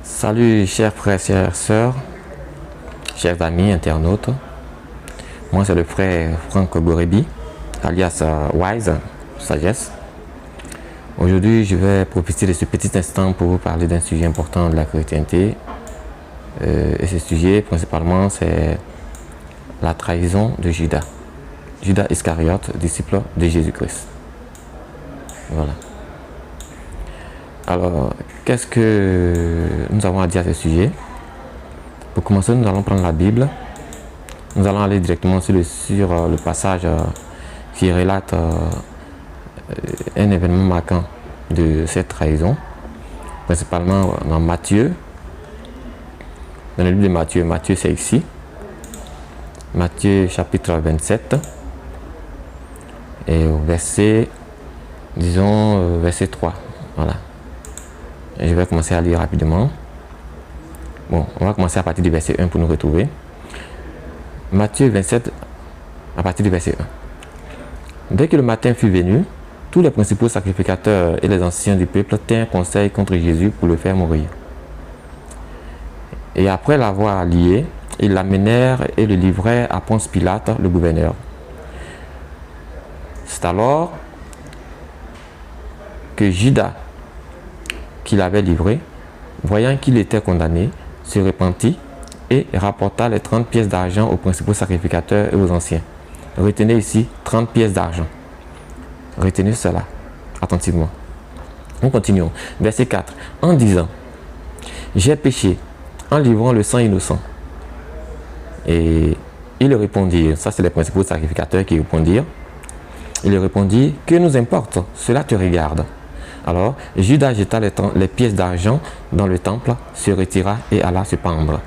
Salut chers frères, chères sœurs, chers amis internautes. Moi c'est le frère Franck Gorebi, alias Wise, Sagesse. Aujourd'hui je vais profiter de ce petit instant pour vous parler d'un sujet important de la chrétienté. Et ce sujet principalement c'est la trahison de Judas. Judas Iscariote, disciple de Jésus-Christ. Voilà. Alors, qu'est-ce que nous avons à dire à ce sujet? Pour commencer, nous allons prendre la Bible. Nous allons aller directement sur le passage qui relate un événement marquant de cette trahison, principalement dans Matthieu. Dans le livre de Matthieu, Matthieu c'est ici. Matthieu chapitre 27 et au verset, disons, verset 3. Voilà. Je vais commencer à lire rapidement. Bon, on va commencer à partir du verset 1 pour nous retrouver. Matthieu 27, à partir du verset 1. Dès que le matin fut venu, tous les principaux sacrificateurs et les anciens du peuple tinrent conseil contre Jésus pour le faire mourir. Et après l'avoir lié, ils l'amenèrent et le livrèrent à Ponce Pilate, le gouverneur. C'est alors que Judas, qui l'avait livré, voyant qu'il était condamné, se repentit et rapporta les 30 pièces d'argent aux principaux sacrificateurs et aux anciens. Retenez ici 30 pièces d'argent. Retenez cela attentivement. Nous continuons. Verset 4. En disant, j'ai péché en livrant le sang innocent. Et il répondit, ça c'est les principaux sacrificateurs qui répondirent, il répondit, que nous importe, cela te regarde. Alors, Judas jeta les pièces d'argent dans le temple, se retira et alla se pendre.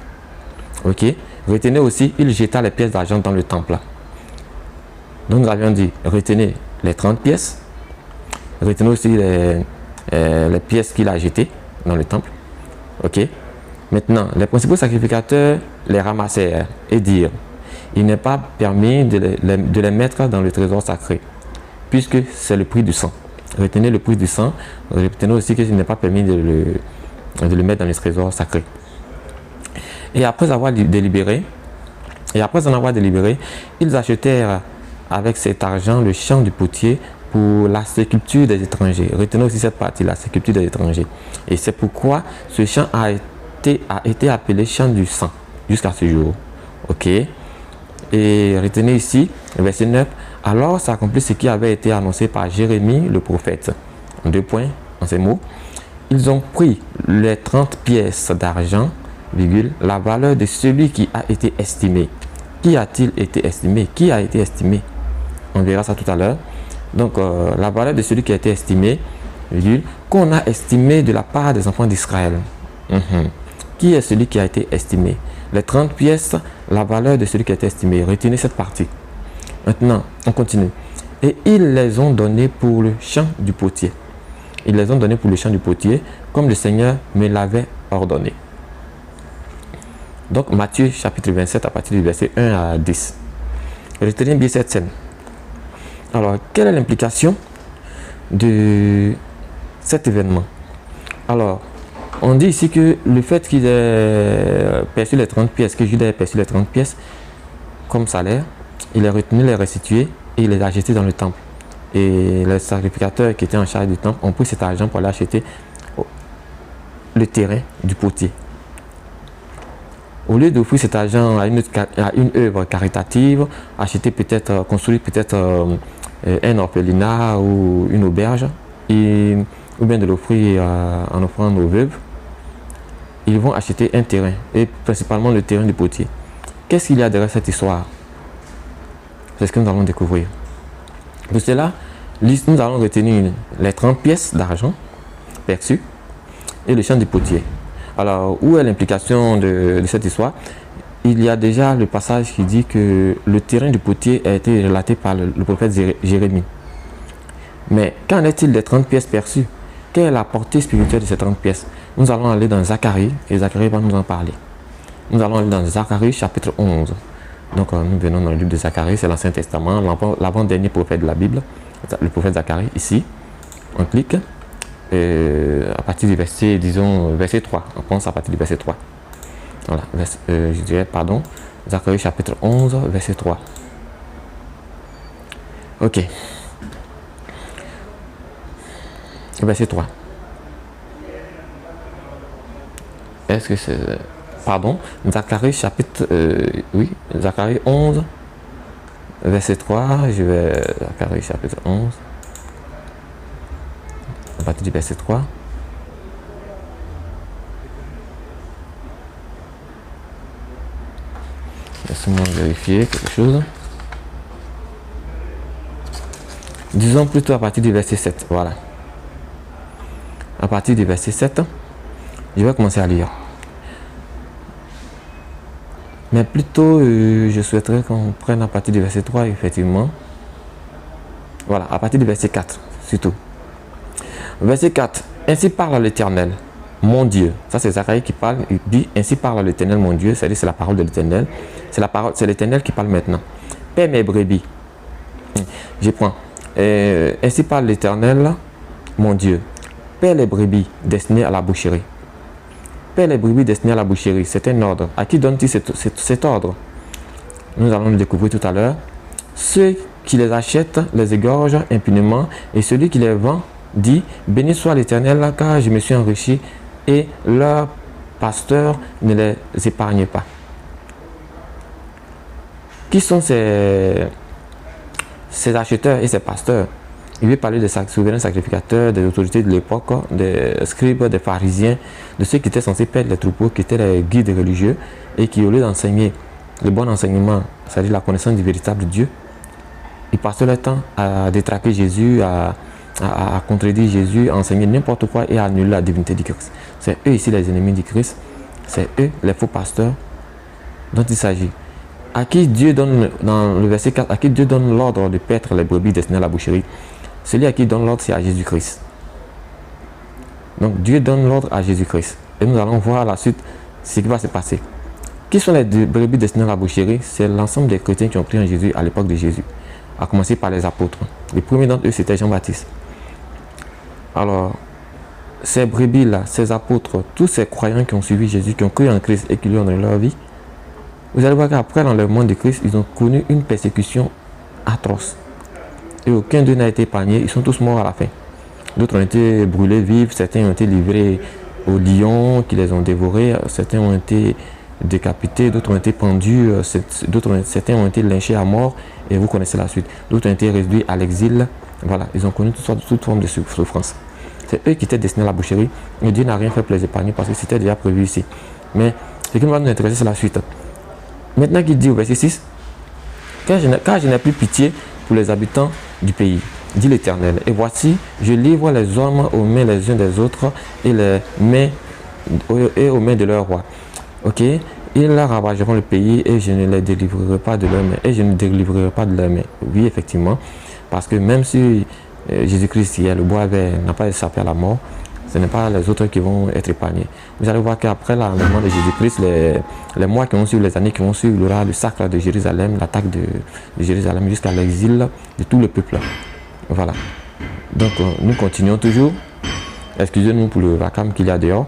Ok. Retenez aussi, il jeta les pièces d'argent dans le temple. Donc, nous avions dit, retenez les 30 pièces. Retenez aussi les pièces qu'il a jetées dans le temple. Ok. Maintenant, les principaux sacrificateurs les ramassèrent et dirent, il n'est pas permis de les mettre dans le trésor sacré, puisque c'est le prix du sang. Retenez le prix du sang. Retenez aussi qu'il n'est pas permis de le mettre dans les trésors sacrés. Et après en avoir délibéré, ils achetèrent avec cet argent le champ du potier pour la sépulture des étrangers. Retenez aussi cette partie, la sépulture des étrangers. Et c'est pourquoi ce champ a été appelé champ du sang jusqu'à ce jour. Ok. Et retenez ici, verset 9. Alors s'accomplit ce qui avait été annoncé par Jérémie le prophète. En 2 points, en ces mots. Ils ont pris les 30 pièces d'argent, la valeur de celui qui a été estimé. Qui a-t-il été estimé? Qui a été estimé? On verra ça tout à l'heure. Donc la valeur de celui qui a été estimé, qu'on a estimé de la part des enfants d'Israël. Qui est celui qui a été estimé? Les 30 pièces, la valeur de celui qui a été estimé. Retenez cette partie. Maintenant, on continue. Et ils les ont donnés pour le champ du potier. Ils les ont donnés pour le champ du potier, comme le Seigneur me l'avait ordonné. Donc, Matthieu chapitre 27, à partir du verset 1 à 10. Retenez bien cette scène. Alors, quelle est l'implication de cet événement? Alors, on dit ici que le fait qu'il ait perçu les 30 pièces, que Judas ait perçu les 30 pièces comme salaire, il a retenu les restituer et il les a jetés dans le temple. Et les sacrificateurs qui étaient en charge du temple ont pris cet argent pour aller acheter le terrain du potier. Au lieu d'offrir cet argent à une œuvre caritative, acheter peut-être, construire peut-être un orphelinat ou une auberge, ou bien de l'offrir en offrant aux veuves, ils vont acheter un terrain, et principalement le terrain du potier. Qu'est-ce qu'il y a derrière cette histoire? C'est ce que nous allons découvrir. Pour cela, nous allons retenir les 30 pièces d'argent perçues et le champ du potier. Alors, où est l'implication de cette histoire? Il y a déjà le passage qui dit que le terrain du potier a été relaté par le prophète Jérémie. Mais qu'en est-il des 30 pièces perçues? Quelle est la portée spirituelle de ces 30 pièces? Nous allons aller dans Zacharie, et Zacharie va nous en parler. Nous allons aller dans Zacharie chapitre 11. Donc nous venons dans le livre de Zacharie, c'est l'Ancien Testament, l'avant-dernier prophète de la Bible, le prophète Zacharie, ici. On clique. à partir du verset, disons, verset 3. On commence à partir du verset 3. Voilà, je dirais, pardon, Zacharie chapitre 11, verset 3. Ok. Verset 3. Est-ce que c'est... Pardon, Zacharie chapitre... oui, Zacharie 11, verset 3. Je vais... Zacharie chapitre 11. À partir du verset 3. Laissez-moi vérifier quelque chose. Disons plutôt à partir du verset 7. Voilà. À partir du verset 7, je vais commencer à lire. Mais plutôt, je souhaiterais qu'on prenne à partir du verset 3, effectivement. Voilà, à partir du verset 4, surtout. Verset 4. Ainsi parle l'Éternel, mon Dieu. Ça, c'est Zacharie qui parle. Il dit, ainsi parle l'Éternel, mon Dieu. C'est-à-dire, c'est la parole de l'Éternel. C'est l'Éternel qui parle maintenant. Paix mes brebis. Je prends. Ainsi parle l'Éternel, mon Dieu. Paix les brebis destinées à la boucherie. Paix les brebis destinées à la boucherie. C'est un ordre. À qui donne-t-il cet ordre? Nous allons le découvrir tout à l'heure. Ceux qui les achètent les égorgent impunément, et celui qui les vend dit, béni soit l'Éternel, car je me suis enrichi, et leur pasteur ne les épargne pas. Qui sont ces acheteurs et ces pasteurs? Il veut parler des souverains sacrificateurs, des autorités de l'époque, des scribes, des pharisiens, de ceux qui étaient censés perdre les troupeaux, qui étaient les guides religieux, et qui, au lieu d'enseigner le bon enseignement, c'est-à-dire la connaissance du véritable Dieu, ils passaient leur temps à détraquer Jésus, à contredire Jésus, à enseigner n'importe quoi et à annuler la divinité du Christ. C'est eux ici les ennemis du Christ, c'est eux les faux pasteurs dont il s'agit. À qui Dieu donne, dans le verset 4, à qui Dieu donne l'ordre de paître les brebis destinées à la boucherie? Celui à qui donne l'ordre, c'est à Jésus-Christ. Donc Dieu donne l'ordre à Jésus-Christ. Et nous allons voir à la suite ce qui va se passer. Qui sont les brebis destinées à la boucherie? C'est l'ensemble des chrétiens qui ont cru en Jésus à l'époque de Jésus, à commencer par les apôtres. Les premiers d'entre eux, c'était Jean-Baptiste. Alors, ces brebis-là, ces apôtres, tous ces croyants qui ont suivi Jésus, qui ont cru en Christ et qui lui ont donné leur vie, vous allez voir qu'après l'enlèvement de Christ, ils ont connu une persécution atroce. Et aucun d'eux n'a été épargné, ils sont tous morts à la fin. D'autres ont été brûlés vifs, certains ont été livrés aux lions qui les ont dévorés, certains ont été décapités, d'autres ont été pendus, certains ont été lynchés à mort, et vous connaissez la suite. D'autres ont été réduits à l'exil. Voilà, ils ont connu toutes formes de souffrance. C'est eux qui étaient destinés à la boucherie, mais Dieu n'a rien fait pour les épargner parce que c'était déjà prévu ici. Mais ce qui va nous intéresser, c'est la suite. Maintenant qu'il dit au verset 6, car je n'ai plus pitié pour les habitants du pays, dit l'Éternel. Et voici, je livre les hommes aux mains les uns des autres et aux mains de leurs rois. Ok, ils ravageront le pays et je ne les délivrerai pas de leurs mains. Et je ne délivrerai pas de leurs mains. Oui, effectivement, parce que même si Jésus-Christ, qui est le bois vert, n'a pas échappé à la mort, ce n'est pas les autres qui vont être épargnés. Vous allez voir qu'après l'enlèvement de Jésus-Christ, les mois qui vont suivre, les années qui vont suivre, il y aura le sacre de Jérusalem, l'attaque de Jérusalem jusqu'à l'exil de tout le peuple. Voilà. Donc nous continuons toujours. Excusez-nous pour le vacarme qu'il y a dehors.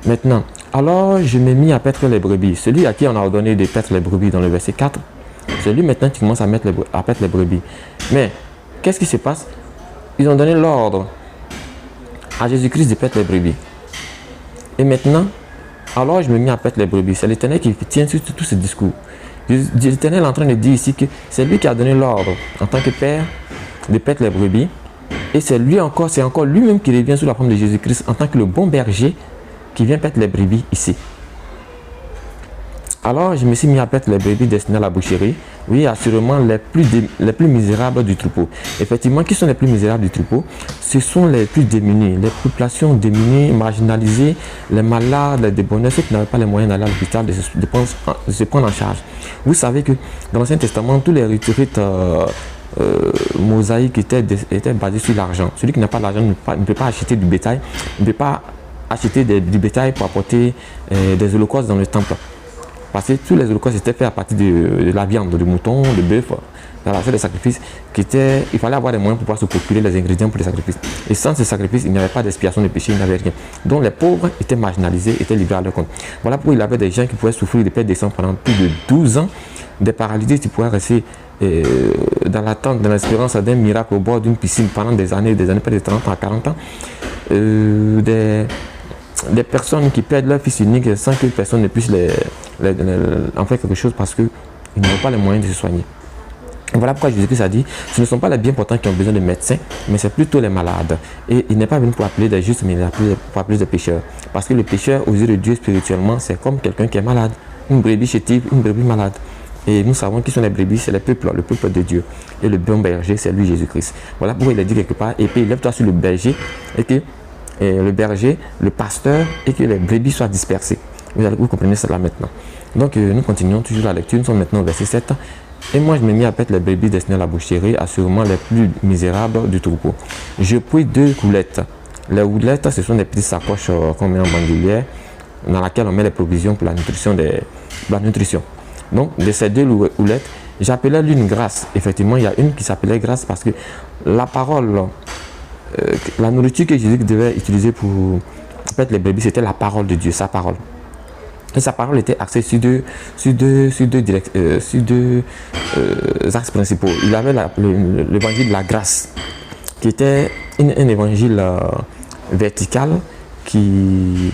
Maintenant, alors je m'ai mis à paître les brebis. Celui à qui on a ordonné de paître les brebis dans le verset 4, c'est lui maintenant qui commence à paître les brebis. Mais qu'est-ce qui se passe? Ils ont donné l'ordre à Jésus-Christ de paître les brebis. Et maintenant, alors je me mis à paître les brebis. C'est l'Éternel qui tient sur tout ce discours. L'Éternel est en train de dire ici que c'est lui qui a donné l'ordre en tant que Père de paître les brebis. Et c'est encore lui-même qui revient sous la forme de Jésus-Christ en tant que le bon berger qui vient paître les brebis ici. Alors je me suis mis à paître les brebis destinées à la boucherie. Oui, assurément les plus misérables du troupeau. Effectivement, qui sont les plus misérables du troupeau? Ce sont les plus démunis, les populations démunies, marginalisées, les malades, les débonnaires, ceux qui n'avaient pas les moyens d'aller à l'hôpital, de se prendre en charge. Vous savez que dans l'Ancien Testament, tous les rites mosaïques étaient basés sur l'argent. Celui qui n'a pas d'argent ne peut pas acheter du bétail, ne peut pas acheter du bétail pour apporter des holocaustes dans le temple. Parce que tous les holocaustes étaient faits à partir de la viande, de mouton, de bœuf. Dans la salle des sacrifices, il fallait avoir les moyens pour pouvoir se procurer les ingrédients pour les sacrifices. Et sans ces sacrifices, il n'y avait pas d'expiation de péché, il n'y avait rien. Donc les pauvres étaient marginalisés, étaient livrés à leur compte. Voilà pourquoi il y avait des gens qui pouvaient souffrir de perte de sang pendant plus de 12 ans, des paralysés qui pouvaient rester dans l'attente, dans l'espérance d'un miracle au bord d'une piscine pendant des années, près de 30 ans à 40 ans. Des personnes qui perdent leur fils unique sans que personne ne puisse en faire quelque chose parce qu'ils n'ont pas les moyens de se soigner. Voilà pourquoi Jésus-Christ a dit, ce ne sont pas les bien portants qui ont besoin de médecins, mais c'est plutôt les malades. Et il n'est pas venu pour appeler des justes, mais il est appelé pour appeler des pécheurs. Parce que le pécheur, aux yeux de Dieu spirituellement, c'est comme quelqu'un qui est malade. Une brebis chétive, une brebis malade. Et nous savons qui sont les brebis, c'est le peuple de Dieu. Et le bon berger, c'est lui Jésus-Christ. Voilà pourquoi il a dit quelque part, et puis lève-toi sur le berger, et que le berger, le pasteur, et que les brebis soient dispersées. Vous comprenez cela maintenant. Donc nous continuons toujours la lecture, nous sommes maintenant au verset 7. Et moi je me mis à perdre les brebis destinées à la boucherie, assurément les plus misérables du troupeau. Je pris 2 houlettes. Les houlettes, ce sont des petites sacoches qu'on met en bandoulière, dans laquelle on met les provisions pour la nutrition. Donc de ces 2 houlettes, j'appelais l'une grâce. Effectivement, il y a une qui s'appelait grâce parce que la parole, la nourriture que Jésus devait utiliser pour perdre les brebis, c'était la parole de Dieu, sa parole. Et sa parole était axée sur deux axes principaux. Il avait l'évangile de la grâce, qui était un évangile vertical qui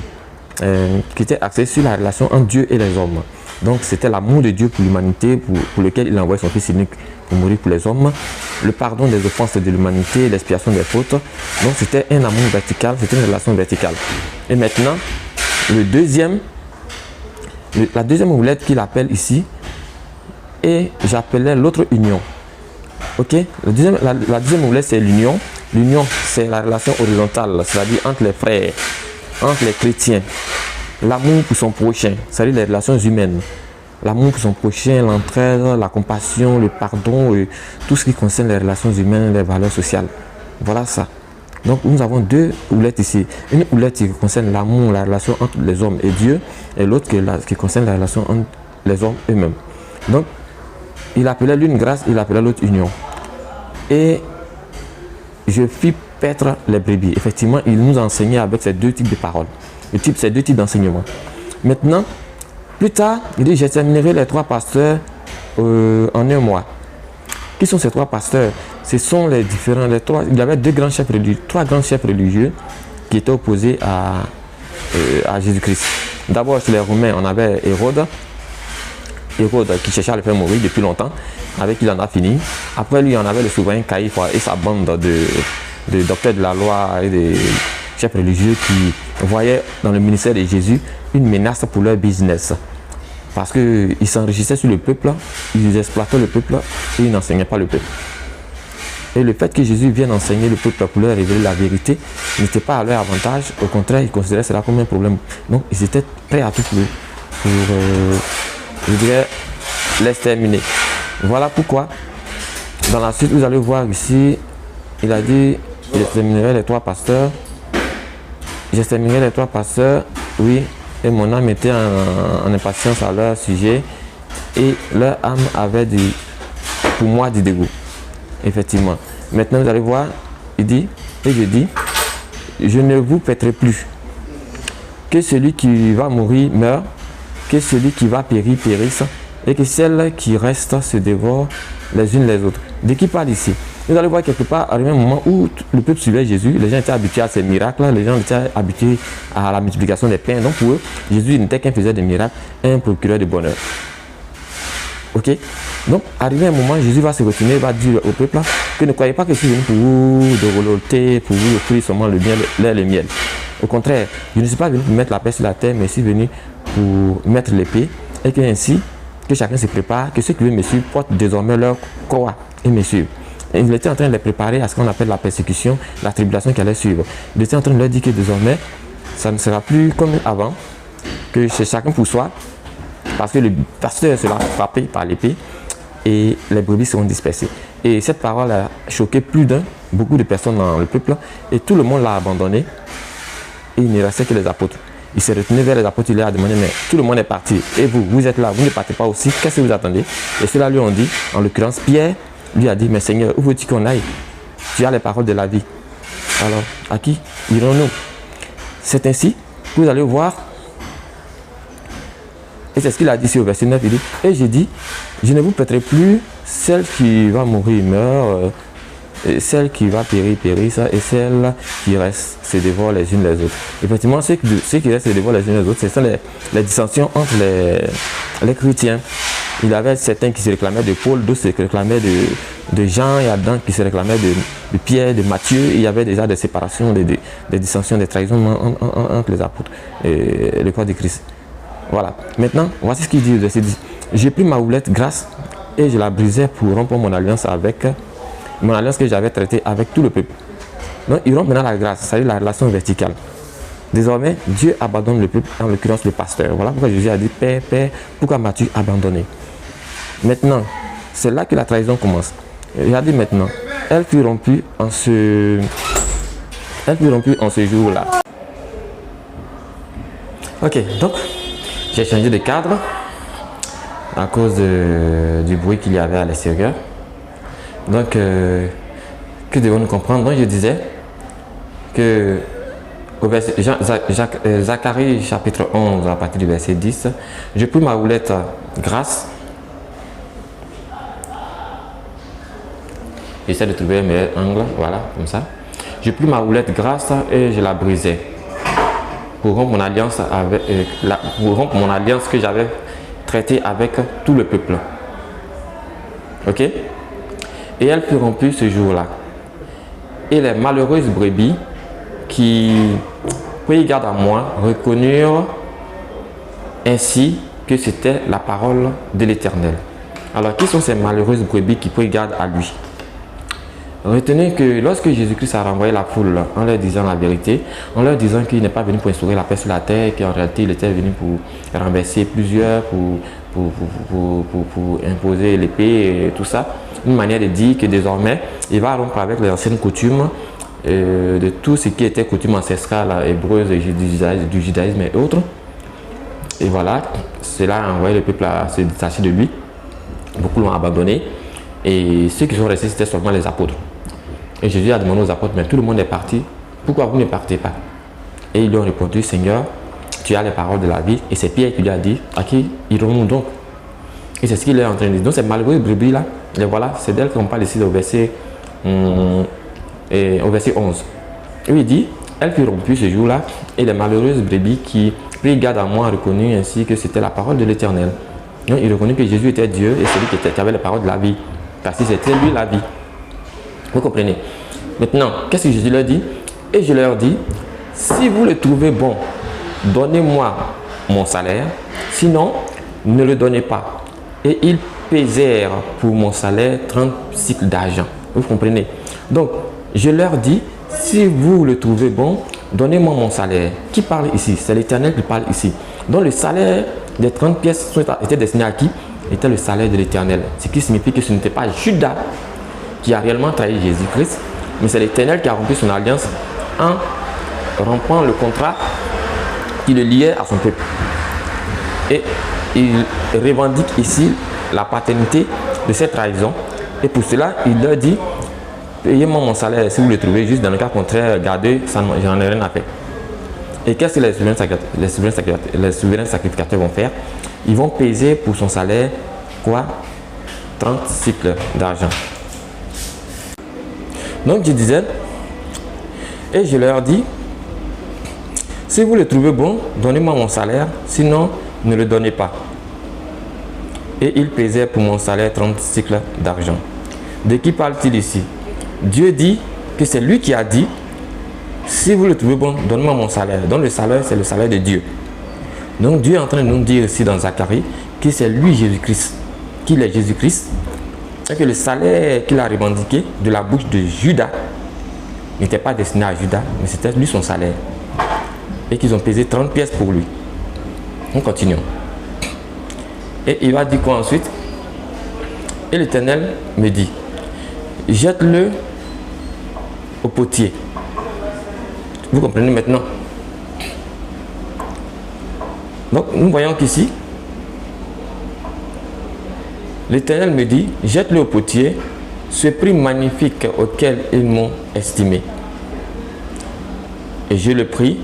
était axé sur la relation entre Dieu et les hommes. Donc c'était l'amour de Dieu pour l'humanité, pour lequel il a envoyé son Fils unique pour mourir pour les hommes, le pardon des offenses de l'humanité, l'expiation des fautes. Donc c'était un amour vertical, c'était une relation verticale. Et maintenant, la deuxième houlette qu'il appelle ici, et j'appelais l'autre union. Ok, la deuxième houlette c'est l'union. L'union c'est la relation horizontale, c'est-à-dire entre les frères, entre les chrétiens. L'amour pour son prochain, c'est-à-dire les relations humaines. L'amour pour son prochain, l'entraide, la compassion, le pardon, tout ce qui concerne les relations humaines, les valeurs sociales. Voilà ça. Donc nous avons 2 houlettes ici. Une houlette qui concerne l'amour, la relation entre les hommes et Dieu, et l'autre qui concerne la relation entre les hommes eux-mêmes. Donc il appelait l'une grâce, il appelait l'autre union. Et je fis paître les brebis. Effectivement, il nous enseignait avec ces 2 types de paroles, ces 2 types d'enseignements. Maintenant, plus tard, il dit, j'examinerai les 3 pasteurs en 1 mois. Qui sont ces 3 pasteurs? Ce sont les différents, il y avait 3 grands chefs religieux qui étaient opposés à Jésus-Christ. D'abord, chez les Romains, on avait Hérode qui cherchait à le faire mourir depuis longtemps, avec qui il en a fini. Après lui, on avait le souverain Caïphe et sa bande de docteurs de la loi et des chefs religieux qui voyaient dans le ministère de Jésus une menace pour leur business. Parce qu'ils s'enrichissaient sur le peuple, ils exploitaient le peuple et ils n'enseignaient pas le peuple. Et le fait que Jésus vienne enseigner le peuple pour leur révéler la vérité n'était pas à leur avantage. Au contraire, ils considéraient cela comme un problème. Donc, ils étaient prêts à tout pour je dirais, l'exterminer. Voilà pourquoi, dans la suite, vous allez voir ici, il a dit, j'exterminerai les 3 pasteurs. J'exterminerai les 3 pasteurs, oui, et mon âme était en impatience à leur sujet, et leur âme avait pour moi du dégoût. Effectivement. Maintenant, vous allez voir, il dit, et je dis, je ne vous paîtrai plus. Que celui qui va mourir meure, que celui qui va périr périsse, et que celles qui restent se dévorent les unes les autres. De qui parle ici? Vous allez voir quelque part, arrivé un moment où le peuple suivait Jésus, les gens étaient habitués à ces miracles, les gens étaient habitués à la multiplication des pains. Donc pour eux, Jésus n'était qu'un faiseur de miracles, un procureur de bonheur. Ok? Donc, arrivé un moment, Jésus va se retourner, va dire au peuple que ne croyez pas que je suis venu pour vous doroloter, pour vous offrir seulement le bien, l'air, le miel. Au contraire, je ne suis pas venu pour mettre la paix sur la terre, mais je suis venu pour mettre l'épée, et que ainsi, que chacun se prépare, que ceux qui veulent me suivre portent désormais leur croix et me suivent. Et il était en train de les préparer à ce qu'on appelle la persécution, la tribulation qui allait suivre. Il était en train de leur dire que désormais, ça ne sera plus comme avant, que c'est chacun pour soi, parce que le pasteur sera frappé par l'épée et les brebis seront dispersées. Et cette parole a choqué beaucoup de personnes dans le peuple, et tout le monde l'a abandonné, et il ne restait que les apôtres. Il s'est retourné vers les apôtres, il leur a demandé, mais tout le monde est parti. Et vous, vous êtes là, vous ne partez pas aussi. Qu'est-ce que vous attendez? Et ceux-là lui ont dit, en l'occurrence, Pierre lui a dit, mais Seigneur, où veux-tu qu'on aille? Tu as les paroles de la vie. Alors, à qui irons-nous? C'est ainsi que vous allez voir. Et c'est ce qu'il a dit ici au verset 9. Il dit, et j'ai dit, je ne vous prêterai plus celle qui va mourir, meurt. Et celle qui va périr, périsse, et celle qui reste se dévore les unes les autres. Effectivement, ceux qui restent se dévorent les unes les autres, ce sont les dissensions entre les chrétiens. Il y avait certains qui se réclamaient de Paul, d'autres se réclamaient de Jean, et Adam qui se réclamaient de Pierre, de Matthieu. Il y avait déjà des séparations, des dissensions, des trahisons entre les apôtres et le corps de Christ. Voilà. Maintenant, voici ce qu'il dit au verset 10. J'ai pris ma houlette grasse et je la brisais pour rompre mon alliance que j'avais traitée avec tout le peuple. Donc, il rompt maintenant la grâce, c'est-à-dire la relation verticale. Désormais, Dieu abandonne le peuple, en l'occurrence le pasteur. Voilà pourquoi Jésus a dit, Père, Père, pourquoi m'as-tu abandonné? Maintenant, c'est là que la trahison commence. Il a dit maintenant, elle fut rompue en ce jour-là. Ok, donc, j'ai changé de cadre à cause du bruit qu'il y avait à l'extérieur. Donc, que devons-nous comprendre? Donc, je disais que au verset, Zacharie chapitre 11, à partir du verset 10, je pris ma houlette grasse. J'essaie de trouver un meilleur angle, voilà, comme ça. Je pris ma houlette grasse et je la brisais pour rompre mon alliance que j'avais traitée avec tout le peuple. Ok? Et elle fut rompue ce jour-là. Et les malheureuses brebis qui prirent garde à moi reconnurent ainsi que c'était la parole de l'Éternel. Alors, qui sont ces malheureuses brebis qui prirent garde à lui? Retenez que lorsque Jésus-Christ a renvoyé la foule en leur disant la vérité, en leur disant qu'il n'est pas venu pour instaurer la paix sur la terre, qu'en réalité il était venu pour renverser plusieurs, pour imposer l'épée et tout ça, une manière de dire que désormais il va rompre avec les anciennes coutumes de tout ce qui était coutume ancestrale hébreuse du judaïsme et autres. Et voilà, cela a envoyé le peuple à se détacher de lui. Beaucoup l'ont abandonné. Et ceux qui sont restés, c'était seulement les apôtres. Et Jésus a demandé aux apôtres, mais tout le monde est parti, pourquoi vous ne partez pas? Et ils lui ont répondu, Seigneur, tu as les paroles de la vie. Et c'est Pierre qui lui a dit, à qui irons-nous donc? Et c'est ce qu'il est en train de dire. Donc ces malheureuses brebis là, et voilà, c'est d'elles qu'on parle ici au verset 11. Et il dit, elle fut rompue ce jour-là, et les malheureuses brebis qui prirent garde à moi reconnurent ainsi que c'était la parole de l'Éternel. Donc il reconnut que Jésus était Dieu et celui qui avait les paroles de la vie. Parce que c'était lui la vie. Vous comprenez? Maintenant, qu'est-ce que Jésus leur dit? Et je leur dis, si vous le trouvez bon, donnez-moi mon salaire, sinon, ne le donnez pas. Et ils pesèrent pour mon salaire 30 cycles d'argent. Vous comprenez? Donc, je leur dis, si vous le trouvez bon, donnez-moi mon salaire. Qui parle ici? C'est l'Éternel qui parle ici. Donc, le salaire des 30 pièces était destiné à qui? Était le salaire de l'Éternel. Ce qui signifie que ce n'était pas Judas qui a réellement trahi Jésus-Christ, mais c'est l'Éternel qui a rompu son alliance en rompant le contrat qui le liait à son peuple. Et il revendique ici la paternité de cette trahison. Et pour cela, il leur dit, payez-moi mon salaire si vous le trouvez, juste dans le cas contraire, gardez, j'en ai rien à faire. Et qu'est-ce que les souverains sacrificateurs vont faire? Ils vont peser pour son salaire, quoi? 30 cycles d'argent. Donc je disais, et je leur dis, si vous le trouvez bon, donnez-moi mon salaire, sinon ne le donnez pas. Et ils pesaient pour mon salaire 30 cycles d'argent. De qui parle-t-il ici? Dieu dit que c'est lui qui a dit, si vous le trouvez bon, donnez-moi mon salaire. Donc le salaire, c'est le salaire de Dieu. Donc Dieu est en train de nous dire ici dans Zacharie que c'est lui Jésus-Christ, qu'il est Jésus-Christ, et que le salaire qu'il a revendiqué de la bouche de Judas n'était pas destiné à Judas, mais c'était lui son salaire. Et qu'ils ont pesé 30 pièces pour lui. On continue. Et il va dire quoi ensuite? Et l'Éternel me dit, jette-le au potier. Vous comprenez maintenant? Donc nous voyons qu'ici, l'Éternel me dit, jette-le au potier, ce prix magnifique auquel ils m'ont estimé. Et je le pris,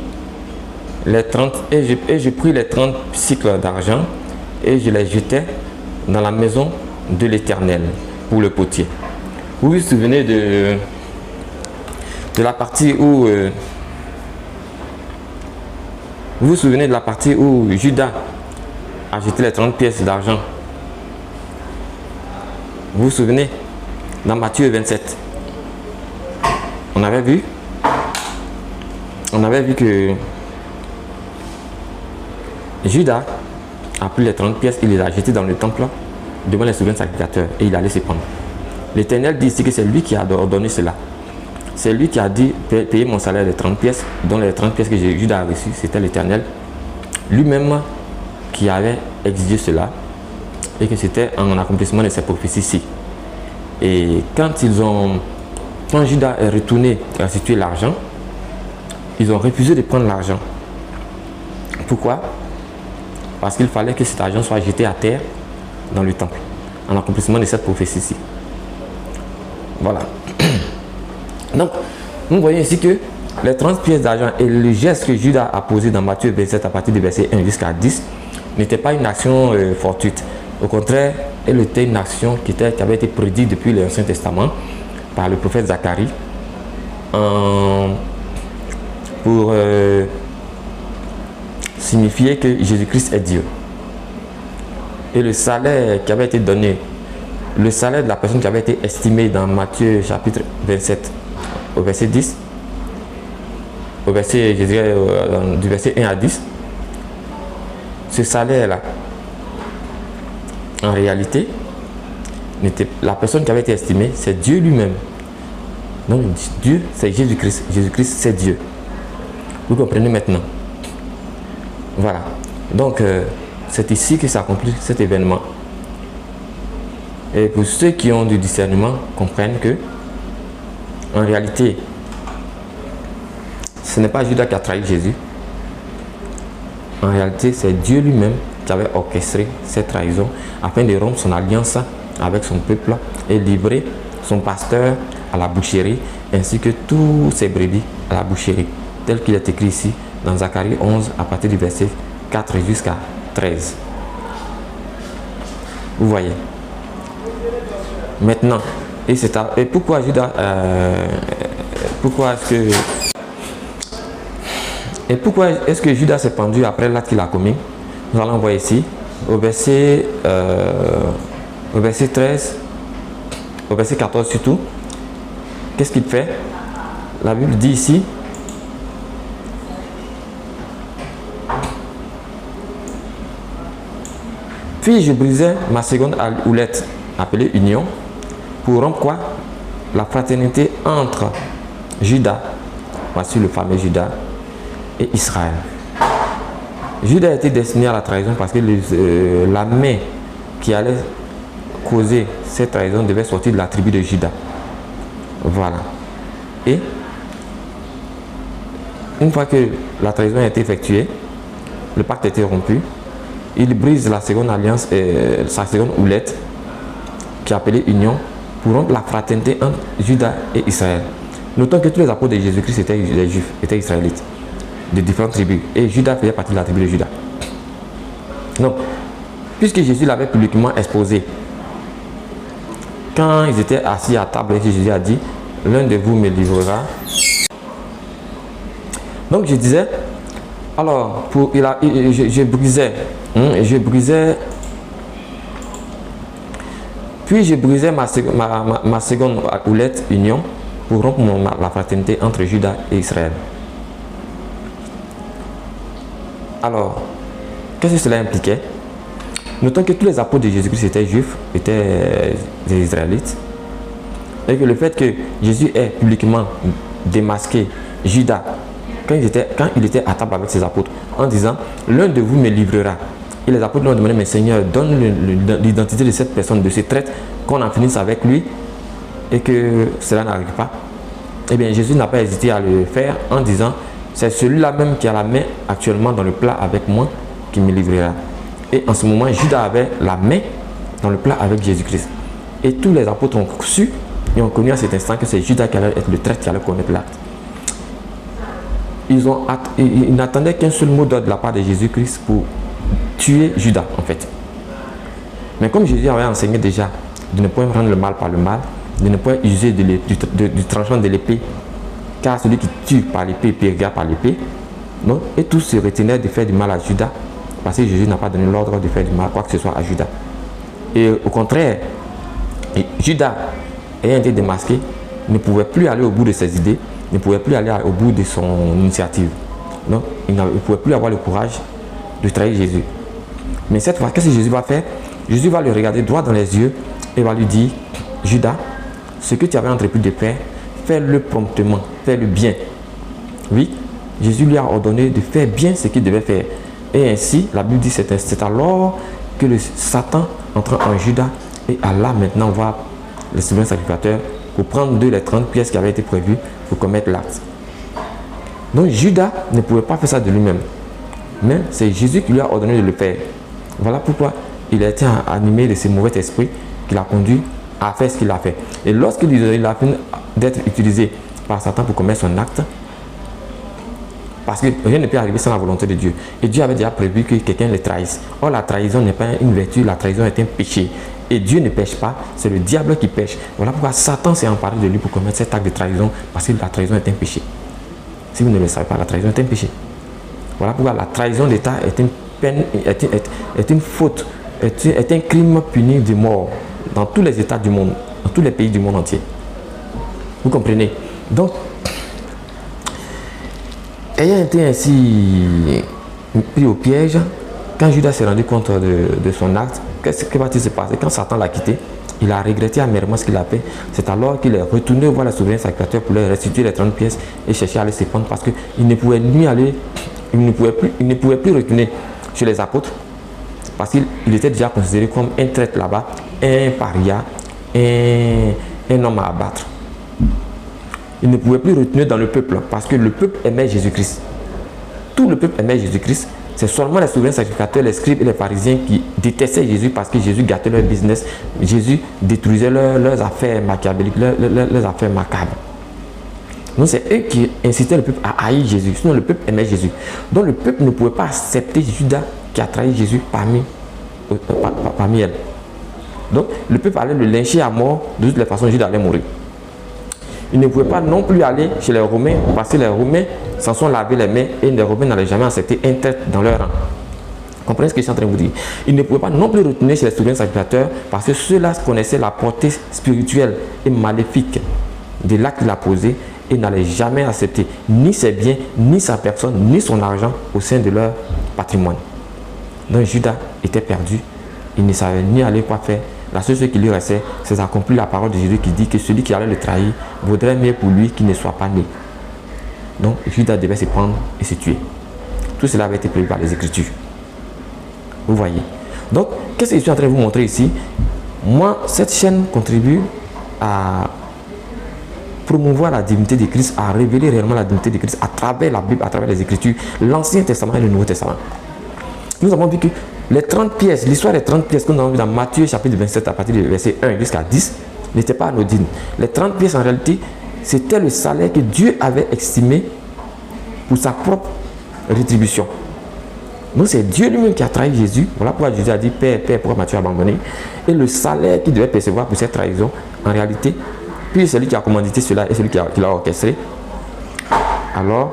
et je pris les 30 cycles d'argent et je les jetai dans la maison de l'Éternel pour le potier. Vous vous souvenez de la partie où vous vous souvenez de la partie où Judas a jeté les 30 pièces d'argent. Vous vous souvenez? Dans Matthieu 27. On avait vu que Judas a pris les 30 pièces, il les a jetées dans le temple devant les souverains sacrificateurs et il allait se prendre. L'Éternel dit ici que c'est lui qui a ordonné cela. C'est lui qui a dit payer mon salaire de 30 pièces, dont les 30 pièces que Judas a reçues, c'était l'Éternel lui-même qui avait exigé cela et que c'était en accomplissement de ces prophéties-ci. Et quand Judas est retourné restituer l'argent, ils ont refusé de prendre l'argent. Pourquoi? Parce qu'il fallait que cet argent soit jeté à terre dans le temple, en accomplissement de cette prophétie-ci. Voilà. Donc, nous voyons ici que les 30 pièces d'argent et le geste que Judas a posé dans Matthieu 27 à partir du verset 1 jusqu'à 10 n'était pas une action fortuite. Au contraire, elle était une action qui avait été prédite depuis l'Ancien Testament par le prophète Zacharie pour signifier que Jésus-Christ est Dieu. Et le salaire qui avait été donné, le salaire de la personne qui avait été estimée dans Matthieu chapitre 27 au verset 10, au verset, je dirais, du verset 1 à 10, ce salaire-là, en réalité, la personne qui avait été estimée, c'est Dieu lui-même. Donc Dieu, c'est Jésus-Christ. Jésus-Christ, c'est Dieu. Vous comprenez maintenant? Voilà. Donc, c'est ici que s'accomplit cet événement. Et pour ceux qui ont du discernement, comprennent que, en réalité, ce n'est pas Judas qui a trahi Jésus. En réalité, c'est Dieu lui-même qui avait orchestré cette trahison afin de rompre son alliance avec son peuple et livrer son pasteur à la boucherie ainsi que tous ses brebis à la boucherie, tel qu'il est écrit ici dans Zacharie 11 à partir du verset 4 jusqu'à 13. Vous voyez. Maintenant, et pourquoi Judas pourquoi est-ce que Judas s'est pendu après l'acte qu'il a commis? Nous allons voir ici au verset 13, au verset 14 surtout. Qu'est-ce qu'il fait? La Bible dit ici, puis je brisais ma seconde houlette appelée union pour rompre quoi? La fraternité entre Judas, voici le fameux Judas, et Israël. Judas a été destiné à la trahison parce que la main qui allait causer cette trahison devait sortir de la tribu de Judas. Voilà. Et une fois que la trahison a été effectuée, le pacte a été rompu, il brise la seconde alliance, sa seconde houlette, qui est appelée union, pour rompre la fraternité entre Judas et Israël. Notons que tous les apôtres de Jésus-Christ étaient des Juifs, étaient israélites, de différentes tribus. Et Judas faisait partie de la tribu de Judas. Donc, puisque Jésus l'avait publiquement exposé, quand ils étaient assis à table, Jésus a dit, l'un de vous me livrera. Donc je disais, alors, je brisais, puis je brisais ma seconde houlette union pour rompre la fraternité entre Judas et Israël. Alors, qu'est-ce que cela impliquait? Notons que tous les apôtres de Jésus-Christ étaient juifs, étaient des Israélites, et que le fait que Jésus ait publiquement démasqué Judas quand il était à table avec ses apôtres, en disant l'un de vous me livrera. Et les apôtres lui ont demandé, mais Seigneur, donne l'identité de cette personne, de ce traître, qu'on en finisse avec lui et que cela n'arrive pas. Eh bien, Jésus n'a pas hésité à le faire en disant, c'est celui-là même qui a la main actuellement dans le plat avec moi qui me livrera. Et en ce moment, Judas avait la main dans le plat avec Jésus-Christ. Et tous les apôtres ont su et ont connu à cet instant que c'est Judas qui allait être le traître qui allait commettre l'acte. Ils n'attendaient qu'un seul mot d'ordre de la part de Jésus-Christ pour tuer Judas, en fait. Mais comme Jésus avait enseigné déjà de ne point rendre le mal par le mal, de ne point user du tranchant de l'épée, car celui qui tue par l'épée périra par l'épée. Et tous se retenaient de faire du mal à Judas, parce que Jésus n'a pas donné l'ordre de faire du mal, quoi que ce soit, à Judas. Et au contraire, Judas, ayant été démasqué, ne pouvait plus aller au bout de ses idées, ne pouvait plus aller au bout de son initiative. Non, il ne pouvait plus avoir le courage de trahir Jésus. Mais cette fois, qu'est-ce que Jésus va faire? Jésus va le regarder droit dans les yeux et va lui dire, Judas, ce que tu avais entrepris de faire, fais-le promptement, fais-le bien. Oui, Jésus lui a ordonné de faire bien ce qu'il devait faire. Et ainsi, la Bible dit, c'est alors que le Satan entra en Judas et Allah maintenant va le souverain sacrificateur pour prendre les 30 pièces qui avaient été prévues pour commettre l'acte. Donc Judas ne pouvait pas faire ça de lui-même. Mais c'est Jésus qui lui a ordonné de le faire. Voilà pourquoi il a été animé de ce mauvais esprit qui l'a conduit à faire ce qu'il a fait. Et lorsqu'il a fini d'être utilisé par Satan pour commettre son acte, parce que rien ne peut arriver sans la volonté de Dieu. Et Dieu avait déjà prévu que quelqu'un le trahisse. Or, la trahison n'est pas une vertu, la trahison est un péché. Et Dieu ne pêche pas, c'est le diable qui pêche. Voilà pourquoi Satan s'est emparé de lui pour commettre cet acte de trahison, parce que la trahison est un péché. Si vous ne le savez pas, la trahison est un péché. Voilà pourquoi la trahison d'État est une peine, est une faute, est un crime puni de mort dans tous les États du monde, dans tous les pays du monde entier. Vous comprenez? Donc, ayant été ainsi pris au piège, quand Judas s'est rendu compte de son acte, qu'est-ce qui va-t-il se passer? Quand Satan l'a quitté, il a regretté amèrement ce qu'il a fait. C'est alors qu'il est retourné voir le souverain sacrificateur pour lui restituer les 30 pièces et chercher à aller se prendre parce qu'il ne pouvait ni aller, il ne pouvait plus retourner chez les apôtres parce qu'il était déjà considéré comme un traître là-bas, un paria, un homme à abattre. Il ne pouvait plus retourner dans le peuple parce que le peuple aimait Jésus-Christ. Tout le peuple aimait Jésus-Christ. C'est seulement les souverains sacrificateurs, les scribes et les pharisiens qui détestaient Jésus parce que Jésus gâtait leur business. Jésus détruisait leurs affaires machiavéliques, leurs affaires macabres. Donc c'est eux qui incitaient le peuple à haïr Jésus. Sinon le peuple aimait Jésus. Donc le peuple ne pouvait pas accepter Judas qui a trahi Jésus parmi elles. Donc le peuple allait le lyncher à mort. De toutes les façons, Judas allait mourir. Il ne pouvait pas non plus aller chez les Romains parce que les Romains s'en sont lavés les mains et les Romains n'allaient jamais accepter un traître dans leur rang. Comprenez ce que je suis en train de vous dire? Il ne pouvait pas non plus retourner chez les souverains sacrificateurs parce que ceux-là connaissaient la portée spirituelle et maléfique de l'acte qu'il a posé et n'allaient jamais accepter ni ses biens, ni sa personne, ni son argent au sein de leur patrimoine. Donc Judas était perdu, il ne savait ni aller quoi faire. La seule chose qui lui restait, c'est d'accomplir la parole de Jésus qui dit que celui qui allait le trahir vaudrait mieux pour lui qu'il ne soit pas né. Donc Judas devait se prendre et se tuer. Tout cela avait été prévu par les Écritures. Vous voyez. Donc, qu'est-ce que je suis en train de vous montrer ici? Moi, cette chaîne contribue à promouvoir la divinité de Christ, à révéler réellement la divinité de Christ à travers la Bible, à travers les Écritures, l'Ancien Testament et le Nouveau Testament. Nous avons vu que les 30 pièces, l'histoire des 30 pièces que nous avons vu dans Matthieu chapitre 27 à partir du verset 1 jusqu'à 10 n'était pas anodine. Les 30 pièces en réalité, c'était le salaire que Dieu avait estimé pour sa propre rétribution. Donc c'est Dieu lui-même qui a trahi Jésus. Voilà pourquoi Jésus a dit, Père, pourquoi m'as-tu abandonné? Et le salaire qu'il devait percevoir pour cette trahison, en réalité, puis celui qui a commandité cela et celui qui l'a orchestré. Alors,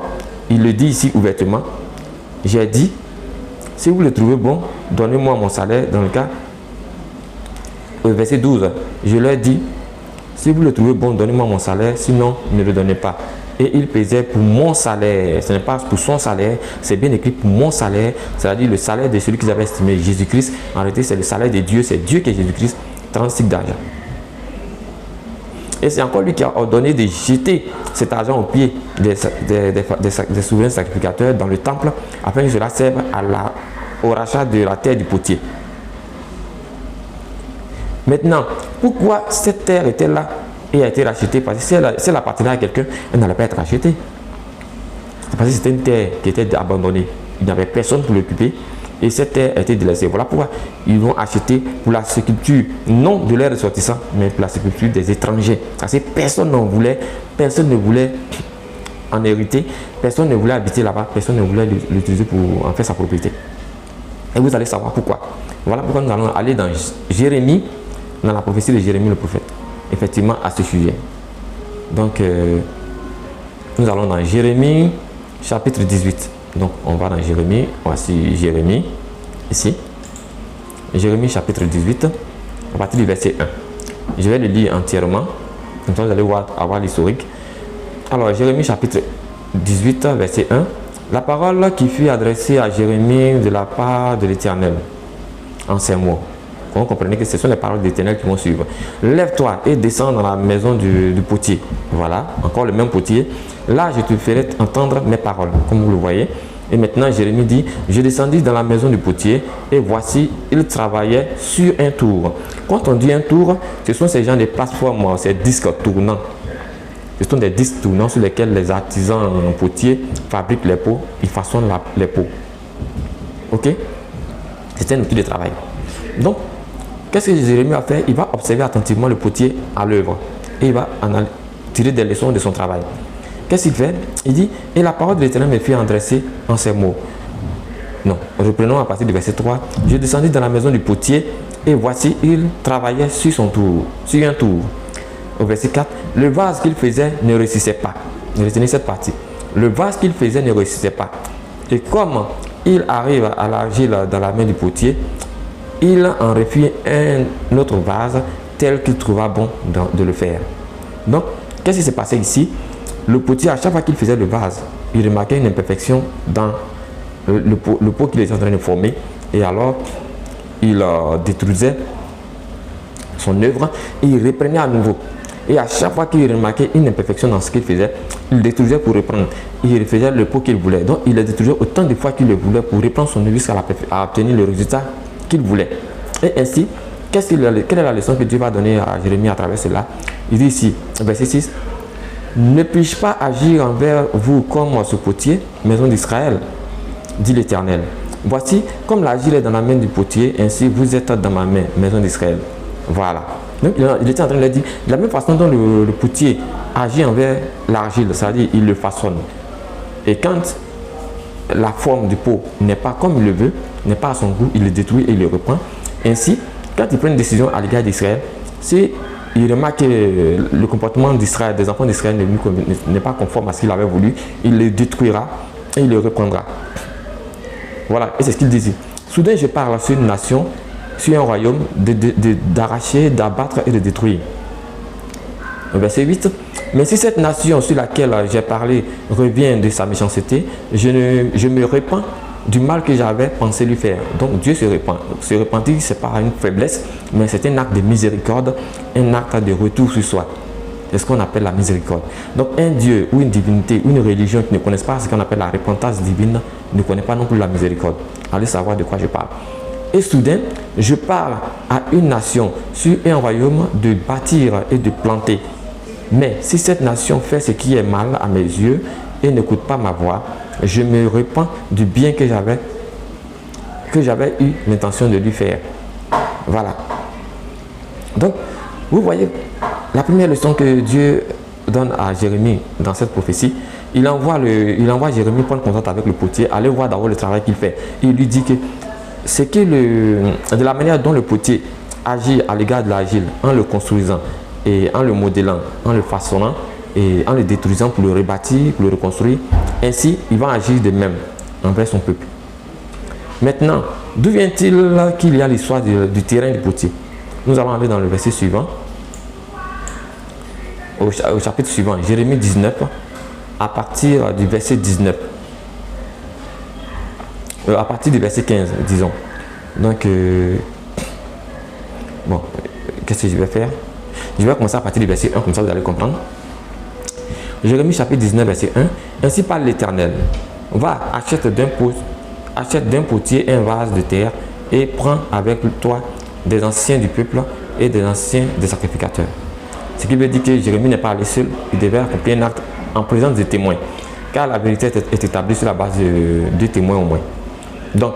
il le dit ici ouvertement, j'ai dit, si vous le trouvez bon, donnez-moi mon salaire. Dans le cas, verset 12, je leur dis, si vous le trouvez bon, donnez-moi mon salaire, sinon ne le donnez pas. Et il pesait pour mon salaire, ce n'est pas pour son salaire, c'est bien écrit pour mon salaire, c'est-à-dire le salaire de celui qu'ils avaient estimé, Jésus-Christ. En réalité, c'est le salaire de Dieu, c'est Dieu qui est Jésus-Christ, 36 d'argent. Et c'est encore lui qui a ordonné de jeter cet argent aux pieds des souverains sacrificateurs dans le temple, afin que cela serve au rachat de la terre du potier. Maintenant, pourquoi cette terre était là et a été rachetée? Parce que si elle appartenait à quelqu'un, elle n'allait pas être rachetée. C'est parce que c'était une terre qui était abandonnée. Il n'y avait personne pour l'occuper. et cette terre a été délaissée. Voilà pourquoi ils vont acheter pour la sépulture, non de leurs ressortissants, mais pour la sépulture des étrangers. Parce que personne ne voulait en hériter, personne ne voulait habiter là-bas, personne ne voulait l'utiliser pour en faire sa propriété. Et vous allez savoir pourquoi. Voilà pourquoi nous allons aller dans Jérémie, dans la prophétie de Jérémie le prophète, effectivement à ce sujet. Donc, nous allons dans Jérémie, chapitre 18. Donc, on va dans Jérémie, voici Jérémie, ici. Jérémie, chapitre 18, à partir du verset 1. Je vais le lire entièrement, comme ça vous allez avoir l'historique. Alors, Jérémie, chapitre 18, verset 1. La parole qui fut adressée à Jérémie de la part de l'Éternel, en ces mots. Vous comprenez que ce sont les paroles de l'Éternel qui vont suivre. Lève-toi et descends dans la maison du potier. Voilà, encore le même potier. Là, je te ferai entendre mes paroles, comme vous le voyez. Et maintenant, Jérémie dit, je descendis dans la maison du potier et voici, il travaillait sur un tour. Quand on dit un tour, ce sont ces gens de plateformes, ces disques tournants. Ce sont des disques tournants sur lesquels les artisans potiers fabriquent les pots, ils façonnent les pots. Ok? C'est un outil de travail. Donc, qu'est-ce que Jérémie a fait? Il va observer attentivement le potier à l'œuvre et il va tirer des leçons de son travail. Qu'est-ce qu'il fait? Il dit, et la parole de l'Éternel me fit adresser en ces mots. Non, reprenons à partir du verset 3. Je descendis dans la maison du potier et voici, il travaillait sur son tour, sur un tour. Au verset 4, le vase qu'il faisait ne réussissait pas. Retenez cette partie. Le vase qu'il faisait ne réussissait pas. Et comme il arrive à l'argile dans la main du potier, il en refit un autre vase tel qu'il trouva bon de le faire. Donc, qu'est-ce qui s'est passé ici? Le potier, à chaque fois qu'il faisait le vase, il remarquait une imperfection dans le pot qu'il était en train de former. Et alors, il détruisait son œuvre et il reprenait à nouveau. Et à chaque fois qu'il remarquait une imperfection dans ce qu'il faisait, il détruisait pour reprendre. Il refaisait le pot qu'il voulait. Donc, il le détruisait autant de fois qu'il le voulait pour reprendre son œuvre jusqu'à obtenir le résultat qu'il voulait. Et ainsi, quelle est la leçon que Dieu va donner à Jérémie à travers cela? Il dit ici, verset 6, ne puis-je pas agir envers vous comme ce potier, maison d'Israël, dit l'Éternel. Voici, comme l'argile est dans la main du potier, ainsi vous êtes dans ma main, maison d'Israël. Voilà. Donc, il était en train de dire, de la même façon dont le potier agit envers l'argile, c'est-à-dire il le façonne. Et quand la forme du pot n'est pas comme il le veut, n'est pas à son goût, il le détruit et il le reprend. Ainsi, quand il prend une décision à l'égard d'Israël, si il remarque que le comportement d'Israël, des enfants d'Israël n'est pas conforme à ce qu'il avait voulu, il le détruira et il le reprendra. Voilà, et c'est ce qu'il disait. Soudain, je parle sur une nation, sur un royaume, d'arracher, d'abattre et de détruire. Verset 8. Mais si cette nation sur laquelle j'ai parlé revient de sa méchanceté, je me repens du mal que j'avais pensé lui faire. Donc Dieu se repent. Se repentir, ce n'est pas une faiblesse, mais c'est un acte de miséricorde, un acte de retour sur soi. C'est ce qu'on appelle la miséricorde. Donc un Dieu ou une divinité ou une religion qui ne connaissent pas ce qu'on appelle la repentance divine ne connaît pas non plus la miséricorde. Allez savoir de quoi je parle. Et soudain, je parle à une nation sur un royaume de bâtir et de planter. Mais si cette nation fait ce qui est mal à mes yeux et n'écoute pas ma voix, je me repens du bien que j'avais eu l'intention de lui faire. Voilà. Donc, vous voyez, la première leçon que Dieu donne à Jérémie dans cette prophétie, il envoie Jérémie prendre contact avec le potier, aller voir d'abord le travail qu'il fait. Il lui dit que c'est que de la manière dont le potier agit à l'égard de l'argile, en le construisant et en le modelant, en le façonnant et en le détruisant pour le rebâtir, pour le reconstruire, ainsi il va agir de même envers son peuple. Maintenant, d'où vient-il qu'il y a l'histoire du terrain du potier? Nous allons aller dans le verset suivant, au chapitre suivant, Jérémie 19, à partir du verset 19. À partir du verset 15, disons. Donc, bon, qu'est-ce que je vais faire? Je vais commencer à partir du verset 1, comme ça vous allez comprendre. Jérémie chapitre 19, verset 1. Ainsi parle l'Éternel. Va, achète d'un potier un vase de terre et prends avec toi des anciens du peuple et des anciens des sacrificateurs. Ce qui veut dire que Jérémie n'est pas allé seul, il devait accomplir un acte en présence des témoins. Car la vérité est établie sur la base de 2 témoins au moins. Donc,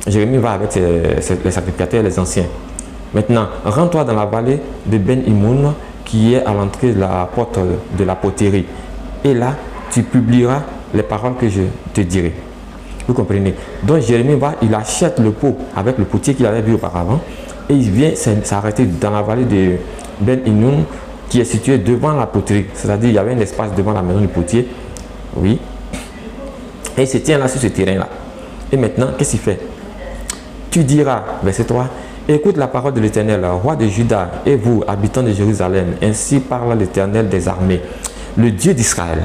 Jérémie va avec les sacrificateurs et les anciens. Maintenant, rends-toi dans la vallée de Ben Himoun, qui est à l'entrée de la porte de la poterie. Et là, tu publieras les paroles que je te dirai. Vous comprenez? Donc Jérémie va, il achète le pot avec le potier qu'il avait vu auparavant. Et il vient s'arrêter dans la vallée de Ben Hinoun, qui est située devant la poterie. C'est-à-dire il y avait un espace devant la maison du potier. Oui. Et il se tient là sur ce terrain-là. Et maintenant, qu'est-ce qu'il fait? Tu diras, verset 3, écoute la parole de l'Éternel, roi de Juda, et vous, habitants de Jérusalem, ainsi parle l'Éternel des armées, le Dieu d'Israël.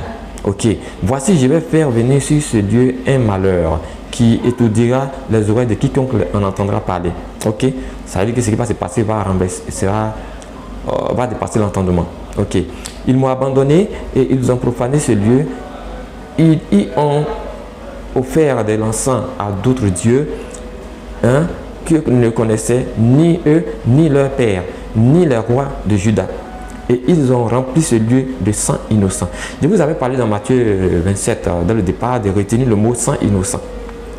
Ok, voici, je vais faire venir sur ce lieu un malheur qui étourdira les oreilles de quiconque en entendra parler. Ok, ça veut dire que ce qui va se passer va dépasser l'entendement. Ok, ils m'ont abandonné et ils ont profané ce lieu. Ils y ont offert de l'encens à d'autres dieux, que ne connaissaient ni eux, ni leur père, ni les rois de Juda. Et ils ont rempli ce lieu de sang innocent. Je vous avais parlé dans Matthieu 27, dans le départ, de retenir le mot sang innocent.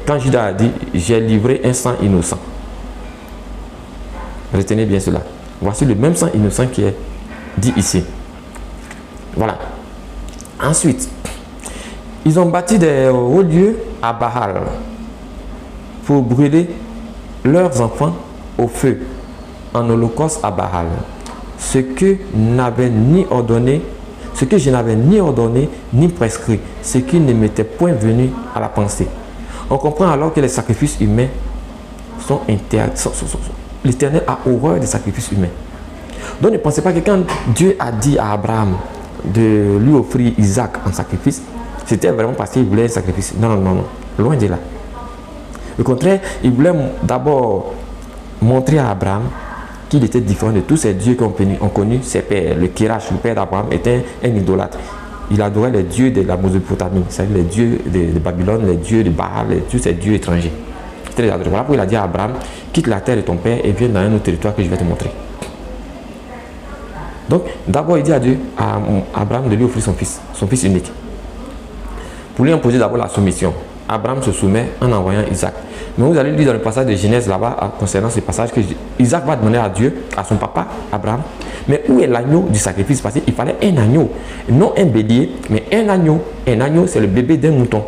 Quand Judas a dit, j'ai livré un sang innocent. Retenez bien cela. Voici le même sang innocent qui est dit ici. Voilà. Ensuite, ils ont bâti des hauts lieux à Baal pour brûler leurs enfants au feu en holocauste à Baal. Ce que je n'avais ni ordonné ni prescrit, ce qui ne m'était point venu à la pensée. On comprend alors que les sacrifices humains sont interdits. L'Éternel a horreur des sacrifices humains. Donc ne pensez pas que quand Dieu a dit à Abraham de lui offrir Isaac en sacrifice, c'était vraiment parce qu'il voulait un sacrifice. Non, non, non, non. Loin de là. Au contraire, il voulait d'abord montrer à Abraham qu'il était différent de tous ces dieux qui ont connu ses pères. Le Kirash, le père d'Abraham, était un idolâtre. Il adorait les dieux de la Mésopotamie, c'est-à-dire les dieux de Babylone, les dieux de Baal, tous ces dieux étrangers. Voilà pourquoi il a dit à Abraham, quitte la terre de ton père et viens dans un autre territoire que je vais te montrer. Donc, d'abord, il dit à Dieu, à Abraham de lui offrir son fils unique. Pour lui imposer d'abord la soumission. Abraham se soumet en envoyant Isaac. Mais vous allez lire dans le passage de Genèse là-bas, concernant ce passage, que Isaac va demander à Dieu, à son papa, Abraham, mais où est l'agneau du sacrifice? Parce qu'il fallait un agneau, non un bélier, mais un agneau. Un agneau, c'est le bébé d'un mouton.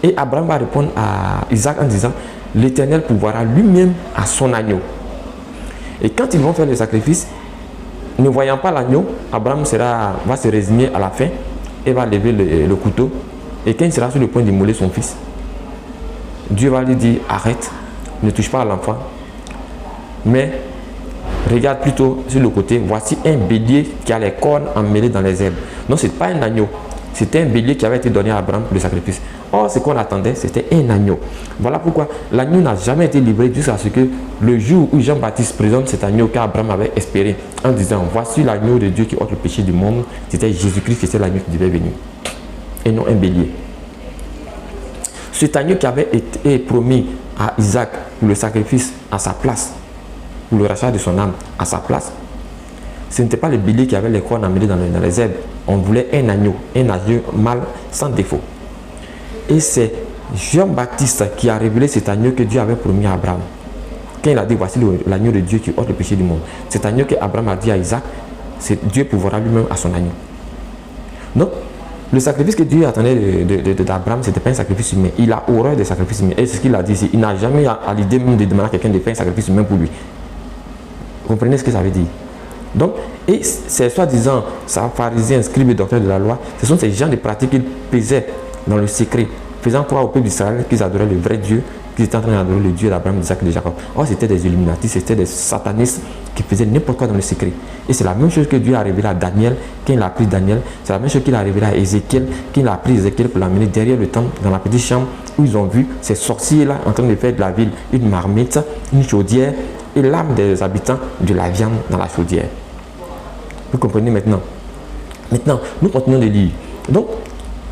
Et Abraham va répondre à Isaac en disant, l'Éternel pourvoira lui-même à son agneau. Et quand ils vont faire le sacrifice, ne voyant pas l'agneau, Abraham va se résigner à la fin et va lever le couteau. Et quand il sera sur le point d'immoler son fils, Dieu va lui dire, arrête, ne touche pas à l'enfant, mais regarde plutôt sur le côté, voici un bélier qui a les cornes emmêlées dans les herbes. Non, ce n'est pas un agneau, c'était un bélier qui avait été donné à Abraham pour le sacrifice. Or, ce qu'on attendait, c'était un agneau. Voilà pourquoi l'agneau n'a jamais été livré jusqu'à ce que le jour où Jean-Baptiste présente cet agneau qu'Abraham avait espéré, en disant, voici l'agneau de Dieu qui ôte le péché du monde, c'était Jésus-Christ qui était l'agneau qui devait venir, et non un bélier. Cet agneau qui avait été promis à Isaac pour le sacrifice à sa place, pour le rachat de son âme à sa place, ce n'était pas le bélier qui avait les cornes emmêlées dans les herbes. On voulait un agneau mâle sans défaut. Et c'est Jean-Baptiste qui a révélé cet agneau que Dieu avait promis à Abraham. Quand il a dit, voici l'agneau de Dieu qui ôte le péché du monde. Cet agneau que Abraham a dit à Isaac, Dieu pourvoira lui-même à son agneau. Donc, le sacrifice que Dieu attendait d'Abraham, ce n'était pas un sacrifice humain. Il a horreur des sacrifices humains. Et c'est ce qu'il a dit ici. Il n'a jamais à l'idée même de demander à quelqu'un de faire un sacrifice humain pour lui. Vous comprenez ce que ça veut dire? Donc, et ces soi-disant pharisiens, scribes et docteurs de la loi, ce sont ces gens de pratiques qu'ils faisaient dans le secret, faisant croire au peuple d'Israël qu'ils adoraient le vrai Dieu, qu'ils étaient en train d'adorer le Dieu d'Abraham, d'Isaac et de Jacob. Or, c'était des illuminatis, c'était des satanistes qui faisaient n'importe quoi dans le secret. Et c'est la même chose que Dieu a révélé à Daniel, quand il a pris Daniel. C'est la même chose qu'il a révélé à Ézéchiel, quand il a pris Ézéchiel pour l'amener derrière le temple, dans la petite chambre, où ils ont vu ces sorciers-là en train de faire de la ville une marmite, une chaudière, et l'âme des habitants de la viande dans la chaudière. Vous comprenez maintenant? Maintenant, nous continuons de lire. Donc,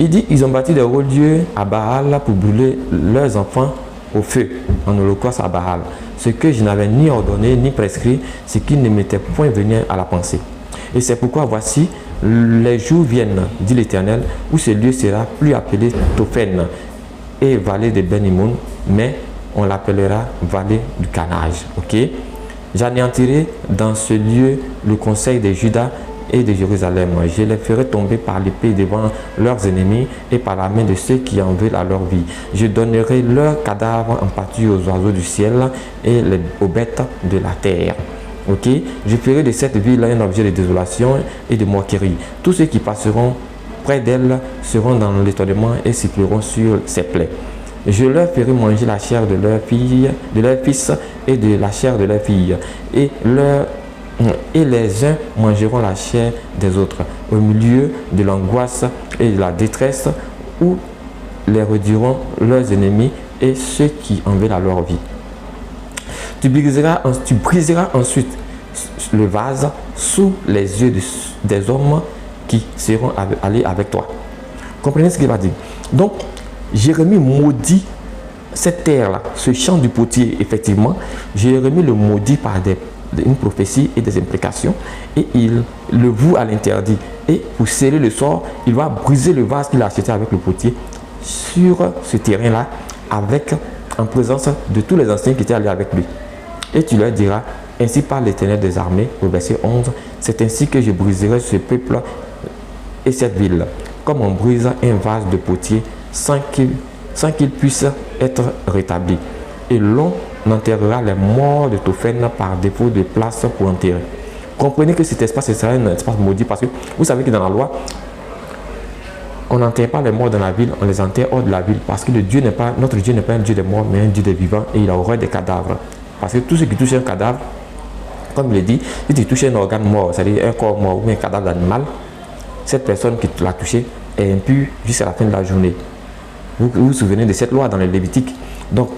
il dit, ils ont bâti des hauts lieux à Baal pour brûler leurs enfants au feu, en holocauste à Baal. Ce que je n'avais ni ordonné, ni prescrit, ce qui ne m'était point venu à la pensée. Et c'est pourquoi, voici, les jours viennent, dit l'Éternel, où ce lieu sera plus appelé Tophen et vallée de Ben Himoun, mais on l'appellera vallée du carnage. Ok? J'anéantirai dans ce lieu le conseil de Juda et de Jérusalem. Je les ferai tomber par l'épée devant leurs ennemis et par la main de ceux qui en veulent à leur vie. Je donnerai leurs cadavres en pâture aux oiseaux du ciel et aux bêtes de la terre. Ok? Je ferai de cette ville un objet de désolation et de moquerie. Tous ceux qui passeront près d'elle seront dans l'étonnement et siffleront sur ses plaies. Je leur ferai manger la chair de leurs filles, de leurs fils et de la chair de leurs filles. Et les uns mangeront la chair des autres. Au milieu de l'angoisse et de la détresse, où les réduiront leurs ennemis et ceux qui en veulent à leur vie. Tu briseras ensuite le vase sous les yeux des hommes qui seront allés avec toi. Comprenez ce qu'il va dire. Donc, Jérémie maudit cette terre-là, ce champ du potier, effectivement. Jérémie le maudit par une prophétie et des implications, et il le voue à l'interdit. Et pour sceller le sort, il va briser le vase qu'il a acheté avec le potier sur ce terrain-là, en présence de tous les anciens qui étaient allés avec lui. Et tu leur diras, ainsi parle l'Éternel des armées, au verset 11, c'est ainsi que je briserai ce peuple et cette ville, comme on brise un vase de potier sans qu'il puisse être rétabli. Et l'on enterrera les morts de Tophen par défaut de place pour enterrer. Comprenez que cet espace sera un espace maudit, parce que vous savez que dans la loi, on n'enterre pas les morts dans la ville, on les enterre hors de la ville, parce que notre Dieu n'est pas un Dieu des morts, mais un Dieu des vivants, et il a horreur des cadavres. Parce que tout ce qui touche un cadavre, comme il est dit, si tu touches un organe mort, c'est-à-dire un corps mort ou un cadavre d'animal, cette personne qui l'a touché est impure jusqu'à la fin de la journée. Vous vous souvenez de cette loi dans le Lévitique. Donc,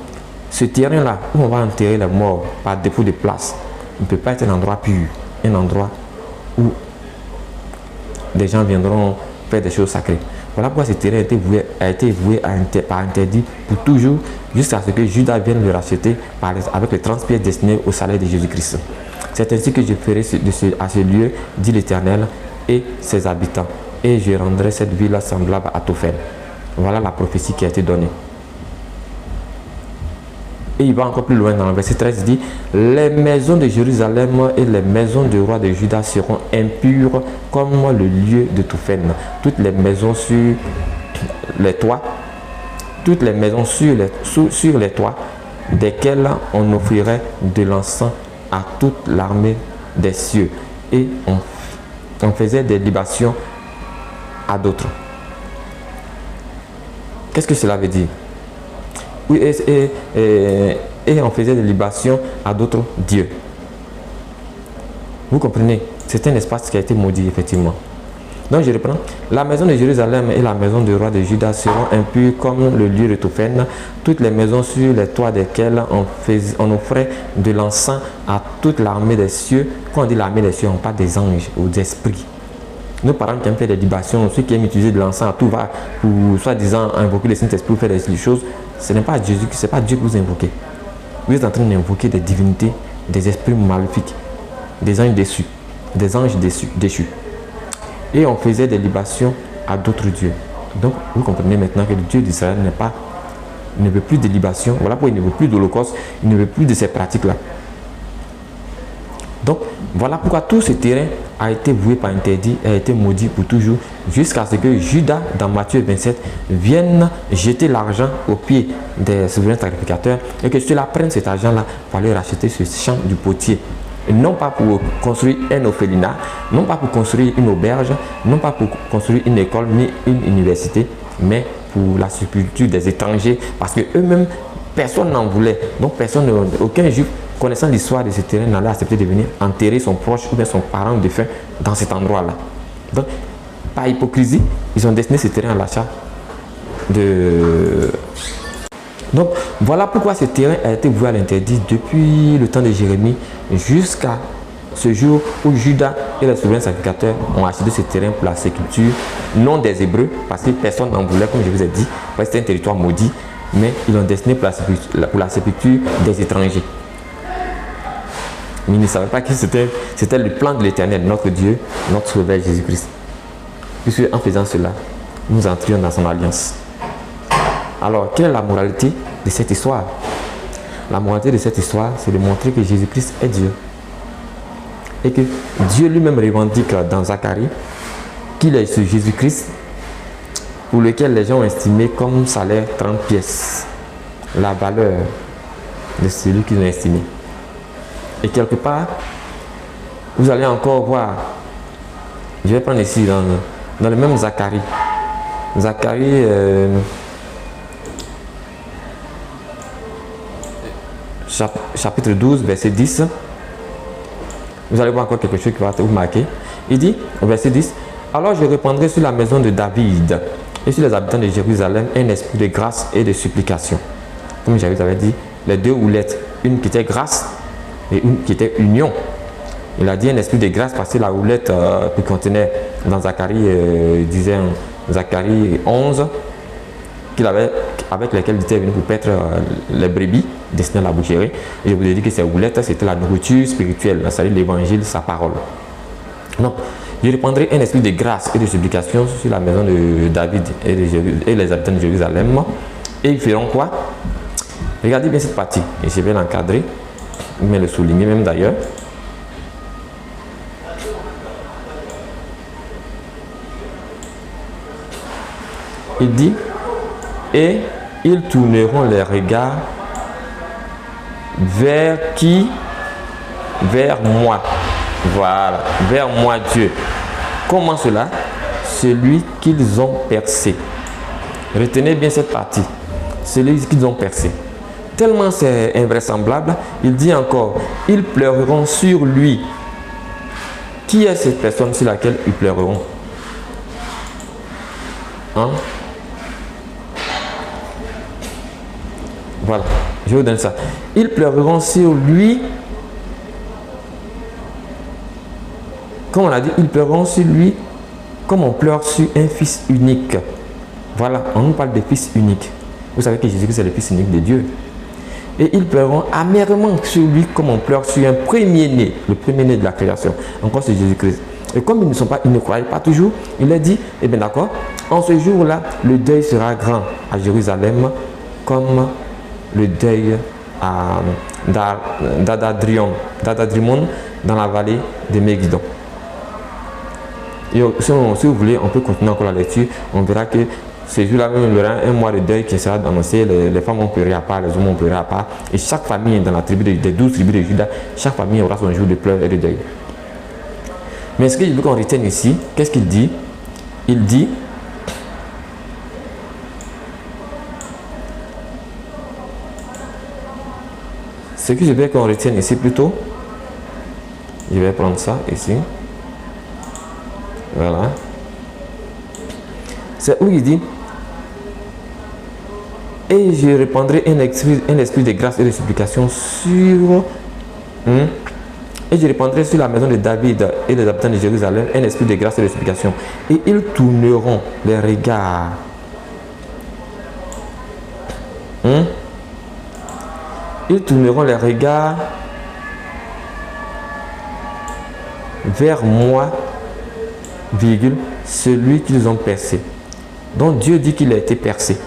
ce terrain-là, où on va enterrer les morts par défaut de place, ne peut pas être un endroit pur, un endroit où des gens viendront faire des choses sacrées. Voilà pourquoi ce terrain a été voué par interdit pour toujours, jusqu'à ce que Judas vienne le racheter avec les 30 pièces destinées au salaire de Jésus-Christ. C'est ainsi que je ferai à ce lieu, dit l'Éternel, et ses habitants, et je rendrai cette ville semblable à Tophen. Voilà la prophétie qui a été donnée. Et il va encore plus loin dans le verset 13, il dit, les maisons de Jérusalem et les maisons du roi de Juda seront impures comme le lieu de Tophen. Toutes les maisons sur les toits, sur les toits, desquelles on offrirait de l'encens à toute l'armée des cieux, et on faisait des libations à d'autres. Qu'est-ce que cela veut dire? Oui, et on faisait des libations à d'autres dieux. Vous comprenez? C'est un espace qui a été maudit, effectivement. Donc je reprends. La maison de Jérusalem et la maison du roi de Juda seront impures comme le lieu de Tophen. Toutes les maisons sur les toits desquelles on offrait de l'encens à toute l'armée des cieux. Quand on dit l'armée des cieux, on parle des anges ou des esprits. Nos parents qui aiment faire des libations, ceux qui aiment utiliser de l'encens à tout va pour soi-disant invoquer le Saint-Esprit ou faire des choses, ce n'est pas Jésus, c'est pas Dieu que vous invoquez. Vous êtes en train d'invoquer des divinités, des esprits maléfiques, des anges déçus, déchus. Et on faisait des libations à d'autres dieux. Donc vous comprenez maintenant que le Dieu d'Israël ne veut plus de libations. Voilà pourquoi il ne veut plus d'holocauste, il ne veut plus de ces pratiques-là. Donc voilà pourquoi tout ce terrain a été voué par interdit, a été maudit pour toujours, jusqu'à ce que Judas, dans Matthieu 27, vienne jeter l'argent aux pieds des souverains sacrificateurs et que ceux-là prennent cet argent-là pour aller racheter ce champ du potier. Et non pas pour construire un orphelinat, non pas pour construire une auberge, non pas pour construire une école ni une université, mais pour la sépulture des étrangers, parce que eux-mêmes, personne n'en voulait. Donc aucun juif connaissant l'histoire de ce terrain n'allait accepter de venir enterrer son proche ou bien son parent défunt dans cet endroit-là. Donc, par hypocrisie, ils ont destiné ce terrain à l'achat de... Donc, voilà pourquoi ce terrain a été voué à l'interdit depuis le temps de Jérémie jusqu'à ce jour où Judas et les souverains sacrificateurs ont acheté ce terrain pour la sépulture, non des Hébreux, parce que personne n'en voulait, comme je vous ai dit, parce que c'était un territoire maudit, mais ils l'ont destiné pour la sépulture des étrangers. Mais ils ne savaient pas que c'était le plan de l'Éternel, notre Dieu, notre Sauveur Jésus-Christ. Puisque en faisant cela, nous entrions dans son alliance. Alors, quelle est la moralité de cette histoire? La moralité de cette histoire, c'est de montrer que Jésus-Christ est Dieu. Et que Dieu lui-même revendique dans Zacharie qu'il est ce Jésus-Christ pour lequel les gens ont estimé comme salaire 30 pièces. La valeur de celui qu'ils ont estimé. Et quelque part, vous allez encore voir, je vais prendre ici dans le même Zacharie. Zacharie chapitre 12, verset 10. Vous allez voir encore quelque chose qui va vous marquer. Il dit, au verset 10, « Alors je répandrai sur la maison de David et sur les habitants de Jérusalem un esprit de grâce et de supplication. » Comme j'avais dit, les deux houlettes, une qui était grâce et une qui était union. Il a dit un esprit de grâce parce que la houlette qui contenait dans Zacharie, disait Zacharie 11, avec lesquels il était venu pour paître les brebis destinées à la boucherie. Et je vous ai dit que ces houlettes, c'était la nourriture spirituelle, c'est-à-dire l'évangile, sa parole. Donc, je répandrai un esprit de grâce et de supplication sur la maison de David et les habitants de Jérusalem. Et ils feront quoi? Regardez bien cette partie, et je vais l'encadrer, mais le souligner même d'ailleurs. Il dit, et ils tourneront les regards vers qui? Vers moi. Voilà, vers moi Dieu. Comment cela? Celui qu'ils ont percé. Retenez bien cette partie. Celui qu'ils ont percé. Tellement c'est invraisemblable, il dit encore, ils pleureront sur lui. Qui est cette personne sur laquelle ils pleureront? Hein? Voilà, je vous donne ça. Ils pleureront sur lui. Comme on a dit, ils pleureront sur lui comme on pleure sur un fils unique. Voilà, on nous parle de fils unique. Vous savez que Jésus-Christ est le fils unique de Dieu. Et ils pleureront amèrement sur lui comme on pleure sur un premier-né, le premier-né de la création. Encore c'est Jésus-Christ. Et comme ils ne croyaient pas toujours, il leur dit, eh bien d'accord, en ce jour-là, le deuil sera grand à Jérusalem comme le deuil à d'Adadrimon dans la vallée de Megiddo. Et si vous voulez, on peut continuer encore la lecture. On verra que ce jour-là même, il y aura un mois de deuil qui sera annoncé. Les femmes vont pleurer à part, les hommes vont pleurer à part. Et chaque famille dans la tribu des 12 tribus de Juda, chaque famille aura son jour de pleurs et de deuil. Mais ce que je veux qu'on retienne ici, qu'est-ce qu'il dit? Il dit, ce que je veux qu'on retienne ici plutôt, je vais prendre ça ici. Voilà. C'est où il dit, et je répandrai un esprit de grâce et de supplication sur et je répandrai sur la maison de David et des habitants de Jérusalem un esprit de grâce et de supplication. Et ils tourneront les regards. Ils tourneront les regards vers moi, virgule, celui qu'ils ont percé. Donc Dieu dit qu'il a été percé.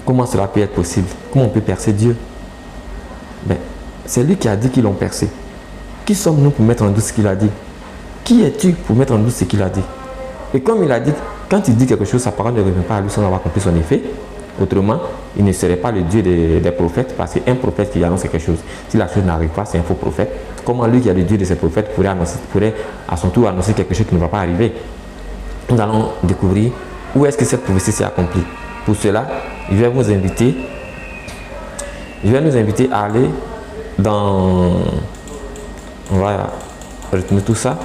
Comment cela peut être possible? Comment on peut percer Dieu? Ben, c'est lui qui a dit qu'ils l'ont percé. Qui sommes-nous pour mettre en doute ce qu'il a dit? Qui es-tu pour mettre en doute ce qu'il a dit? Et comme il a dit, quand il dit quelque chose, sa parole ne revient pas à lui sans avoir compris son effet. Autrement, il ne serait pas le Dieu des prophètes, parce qu'un prophète qui annonce quelque chose, si la chose n'arrive pas, c'est un faux prophète. Comment lui qui est le Dieu de ses prophètes pourrait à son tour annoncer quelque chose qui ne va pas arriver? Nous allons découvrir où est-ce que cette prophétie s'est accomplie. Pour cela, je vais nous inviter à aller dans... On va retenir tout ça.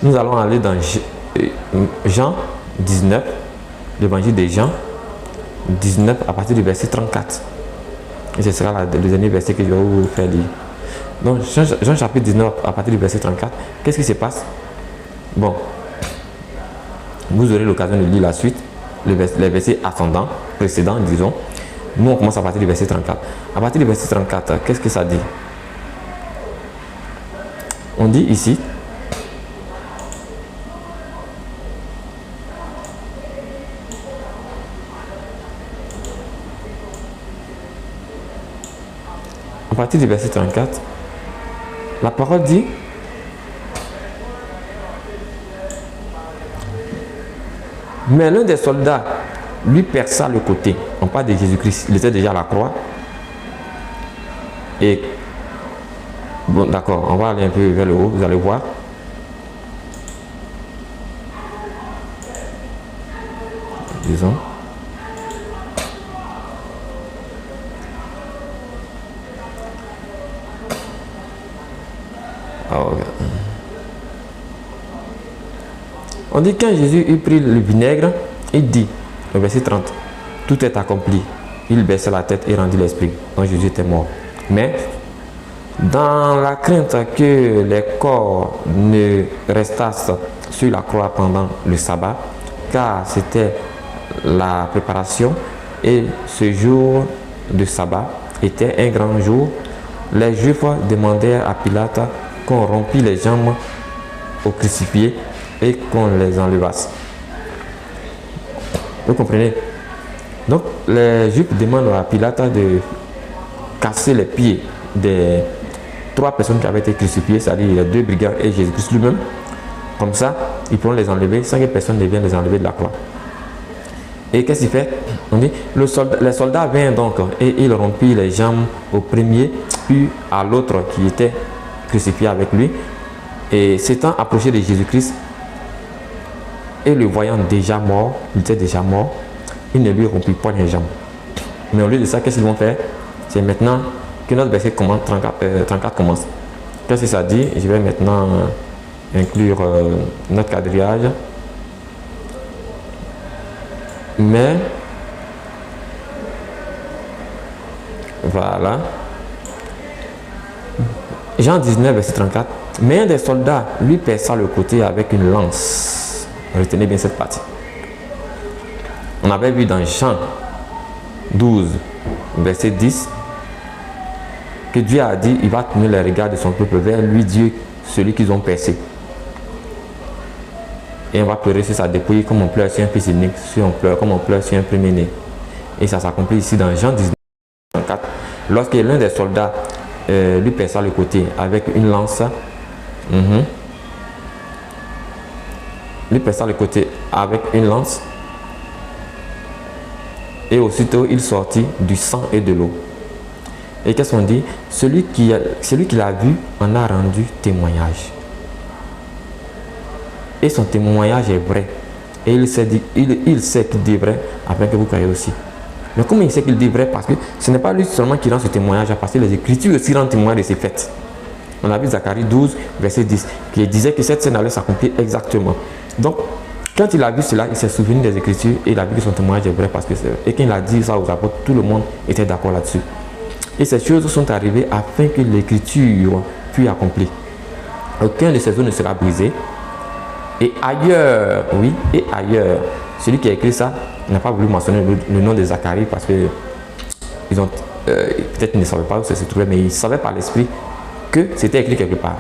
Nous allons aller dans Jean 19, l'évangile de Jean 19 à partir du verset 34. Et ce sera le dernier verset que je vais vous faire lire. Donc Jean chapitre 19 à partir du verset 34, qu'est-ce qui se passe? Bon, vous aurez l'occasion de lire la suite, les versets ascendants, précédents, disons. Nous, on commence à partir du verset 34. À partir du verset 34, qu'est-ce que ça dit? On dit ici, partir du verset 34, la parole dit: mais l'un des soldats lui perça le côté. On parle de Jésus-Christ, il était déjà à la croix. Et bon, d'accord, on va aller un peu vers le haut, vous allez voir. Disons. On dit quand Jésus eut pris le vinaigre, il dit, au verset 30, tout est accompli. Il baissa la tête et rendit l'esprit. Donc Jésus était mort. Mais dans la crainte que les corps ne restassent sur la croix pendant le sabbat, car c'était la préparation et ce jour de sabbat était un grand jour, les Juifs demandèrent à Pilate qu'on rompît les jambes au crucifié et qu'on les enlevasse. Vous comprenez? Donc les Juifs demandent à Pilate de casser les pieds des 3 personnes qui avaient été crucifiées, c'est-à-dire les 2 brigands et Jésus-Christ lui-même. Comme ça, ils pourront les enlever sans que personne ne vienne les enlever de la croix. Et qu'est-ce qu'il fait? On dit, les soldats vinrent donc et il rompit les jambes au premier, puis à l'autre qui était crucifié avec lui. Et s'étant approché de Jésus-Christ, et le voyant déjà mort, il était déjà mort, il ne lui rompit pas les jambes. Mais au lieu de ça, qu'est-ce qu'ils vont faire? C'est maintenant que notre verset 34 commence. Qu'est-ce que ça dit? Je vais maintenant inclure notre quadrillage. Mais, voilà. Jean 19, verset 34. Mais un des soldats lui perça le côté avec une lance. Retenez bien cette partie. On avait vu dans Jean 12, verset 10, que Dieu a dit, il va tourner les regards de son peuple vers lui, Dieu, celui qu'ils ont percé. Et on va pleurer sur sa dépouille comme on pleure sur un fils unique, comme on pleure sur un premier-né. Et ça s'accomplit ici dans Jean 19, 34. Lorsque l'un des soldats lui perça le côté avec une lance, lui perça le côté avec une lance, et aussitôt il sortit du sang et de l'eau. Et qu'est-ce qu'on dit? Celui qui l'a vu en a rendu témoignage. Et son témoignage est vrai. Et il sait qu'il dit vrai afin que vous croyez aussi. Mais comment il sait qu'il dit vrai? Parce que ce n'est pas lui seulement qui rend ce témoignage, parce que les Écritures aussi rendent témoignage de ces faits. On a vu Zacharie 12, verset 10, qui disait que cette scène allait s'accomplir exactement. Donc, quand il a vu cela, il s'est souvenu des Écritures et il a vu que son témoignage est vrai parce que c'est vrai. Et quand il a dit ça aux apôtres, tout le monde était d'accord là-dessus. Et ces choses sont arrivées afin que l'Écriture puisse accomplir. Aucun de ces os ne sera brisé. Et ailleurs, oui, et ailleurs, celui qui a écrit ça n'a pas voulu mentionner le nom de Zacharie parce que ils ont peut-être ils ne savaient pas où ça se trouvait, mais ils savaient par l'esprit que c'était écrit quelque part.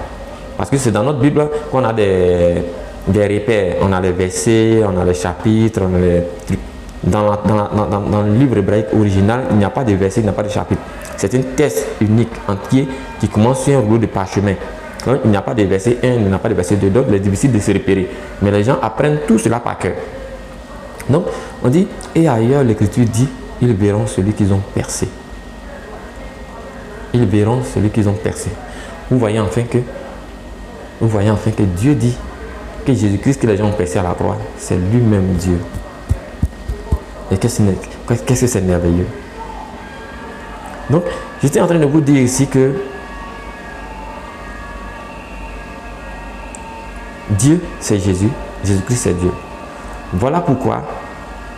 Parce que c'est dans notre Bible qu'on a des repères, on a les versets, on a les chapitres, on a les trucs. Dans le livre hébraïque original, il n'y a pas de versets, il n'y a pas de chapitre. C'est une thèse unique, entière, qui commence sur un rouleau de parchemin. Quand il n'y a pas de verset 1, il n'y a pas de verset 2, donc il est difficile de se repérer. Mais les gens apprennent tout cela par cœur. Donc, on dit, et ailleurs, l'Écriture dit, ils verront celui qu'ils ont percé. Ils verront celui qu'ils ont percé. Vous voyez enfin que Dieu dit que Jésus-Christ que les gens ont percé à la croix, c'est lui-même Dieu. Et qu'est-ce que c'est merveilleux. Donc, j'étais en train de vous dire ici que Dieu, c'est Jésus. Jésus-Christ, c'est Dieu. Voilà pourquoi,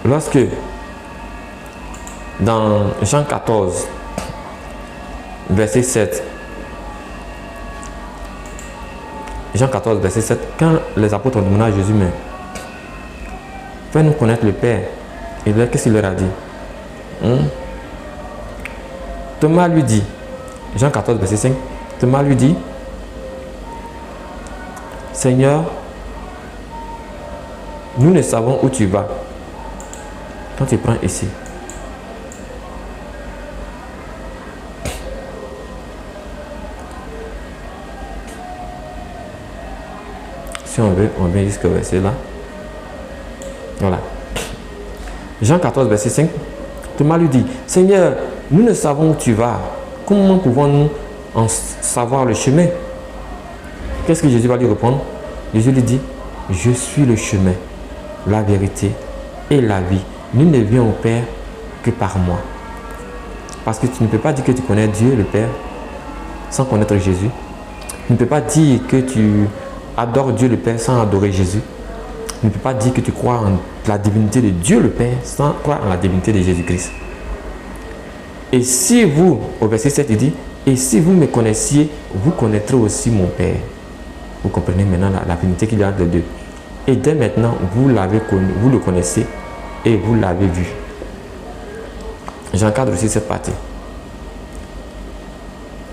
lorsque dans Jean 14, verset 7, Jean 14, verset 7, quand les apôtres ont demandé à Jésus, mais fais-nous connaître le Père, et qu'est-ce qu'il leur a dit? Thomas lui dit, Jean 14, verset 5, Thomas lui dit, Seigneur, nous ne savons où tu vas. Quand tu prends ici. Si on veut, on vient jusqu'au verset là. Voilà. Jean 14, verset 5. Thomas lui dit, Seigneur, nous ne savons où tu vas. Comment pouvons-nous en savoir le chemin? Qu'est-ce que Jésus va lui répondre? Jésus lui dit, je suis le chemin, la vérité et la vie. Nul ne vient au Père que par moi. Parce que tu ne peux pas dire que tu connais Dieu, le Père, sans connaître Jésus. Tu ne peux pas dire que tu adores Dieu, le Père, sans adorer Jésus. Tu ne peux pas dire que tu crois en la divinité de Dieu, le Père, sans croire en la divinité de Jésus-Christ. Et si vous, au verset 7, il dit, et si vous me connaissiez, vous connaîtrez aussi mon Père. Vous comprenez maintenant la divinité qu'il y a entre les deux. Et dès maintenant, vous l'avez connu, vous le connaissez et vous l'avez vu. J'encadre aussi cette partie.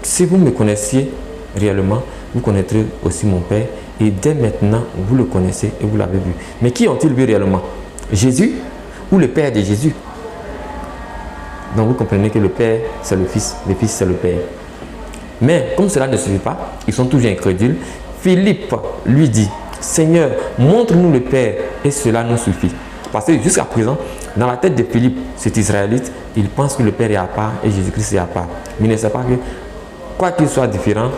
Si vous me connaissiez réellement, vous connaîtrez aussi mon Père. Et dès maintenant, vous le connaissez et vous l'avez vu. Mais qui ont-ils vu réellement? Jésus ou le Père de Jésus? Donc vous comprenez que le Père, c'est le Fils c'est le Père. Mais comme cela ne suffit pas, ils sont toujours incrédules. Philippe lui dit, Seigneur, montre-nous le Père et cela nous suffit. Parce que jusqu'à présent, dans la tête de Philippe, cet Israélite, il pense que le Père est à part et Jésus-Christ est à part. Mais il ne sait pas que, quoi qu'il soit différent,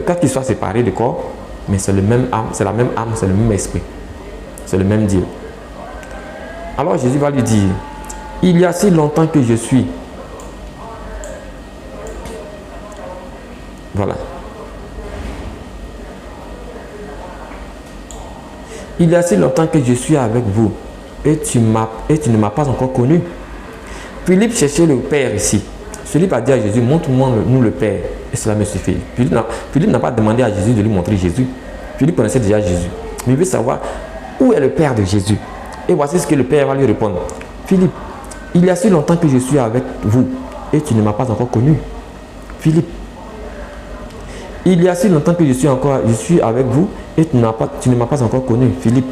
quoi qu'il soit séparé de corps, mais c'est le même âme, c'est la même âme, c'est le même esprit. C'est le même Dieu. Alors Jésus va lui dire, il y a si longtemps que je suis. Voilà. Il y a si longtemps que je suis avec vous et tu ne m'as pas encore connu. Philippe cherchait le Père ici. Philippe a dit à Jésus, montre-moi nous le Père et cela me suffit. Philippe n'a pas demandé à Jésus de lui montrer Jésus. Philippe connaissait déjà Jésus. Mais il veut savoir où est le Père de Jésus. Et voici ce que le Père va lui répondre. Philippe, il y a si longtemps que je suis avec vous et tu ne m'as pas encore connu. Philippe, il y a si longtemps que je suis avec vous et tu ne m'as pas encore connu. Philippe,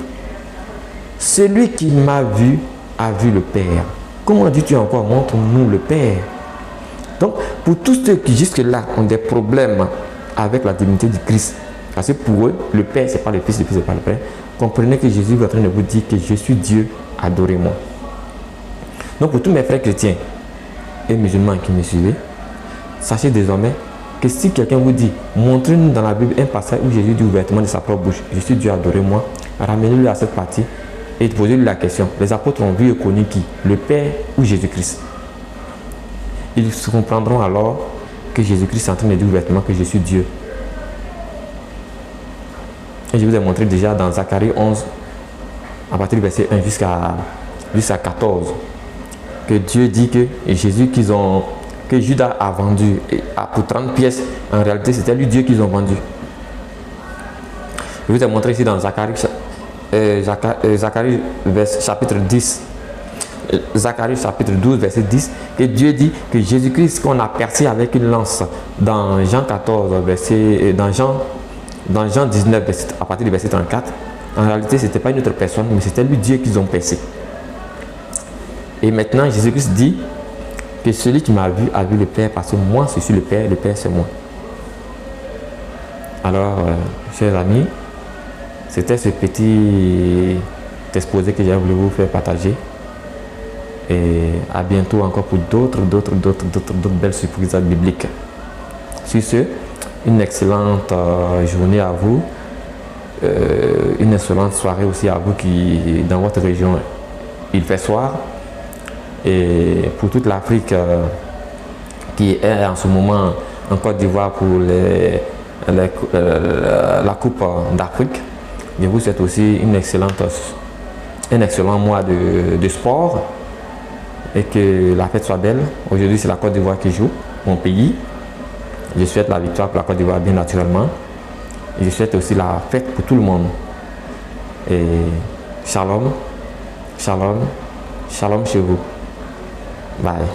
celui qui m'a vu a vu le Père. Comment dis-tu encore, montre-nous le Père? Donc, pour tous ceux qui jusque-là ont des problèmes avec la divinité du Christ, parce que pour eux, le Père, ce n'est pas le Fils, le Fils, ce n'est pas le Père, comprenez que Jésus est en train de vous dire que je suis Dieu, adorez-moi. Donc, pour tous mes frères chrétiens et musulmans qui me suivent, sachez désormais que si quelqu'un vous dit, montrez-nous dans la Bible un passage où Jésus dit ouvertement de sa propre bouche, je suis Dieu, adorez-moi, ramenez-le à cette partie et posez-lui la question. Les apôtres ont vu et connu qui? Le Père ou Jésus-Christ? Ils se comprendront alors que Jésus-Christ est en train de dire ouvertement que je suis Dieu. Et je vous ai montré déjà dans Zacharie 11, à partir du verset 1 jusqu'à 14, que Dieu dit que Jésus que Judas a vendu pour 30 pièces, en réalité c'était lui Dieu qu'ils ont vendu. Je vous ai montré ici dans Zacharie chapitre 10, Zacharie chapitre 12 verset 10, que Dieu dit que Jésus-Christ qu'on a percé avec une lance dans Jean 14 dans Jean 19 verset, à partir du verset 34. En réalité ce n'était pas une autre personne, mais c'était lui Dieu qu'ils ont percé. Et maintenant Jésus-Christ dit que celui qui m'a vu a vu le Père, parce que moi je suis le Père c'est moi. Alors chers amis, c'était ce petit exposé que j'ai voulu vous faire partager. Et à bientôt encore pour d'autres belles surprises bibliques. Sur ce, une excellente journée à vous, une excellente soirée aussi à vous qui dans votre région il fait soir, et pour toute l'Afrique qui est en ce moment en Côte d'Ivoire pour la Coupe d'Afrique. Je vous souhaite aussi un excellent mois de sport et que la fête soit belle. Aujourd'hui c'est la Côte d'Ivoire qui joue, mon pays. Je souhaite la victoire pour la Côte d'Ivoire bien naturellement. Et je souhaite aussi la fête pour tout le monde. Et shalom, shalom, shalom chez vous. Bye.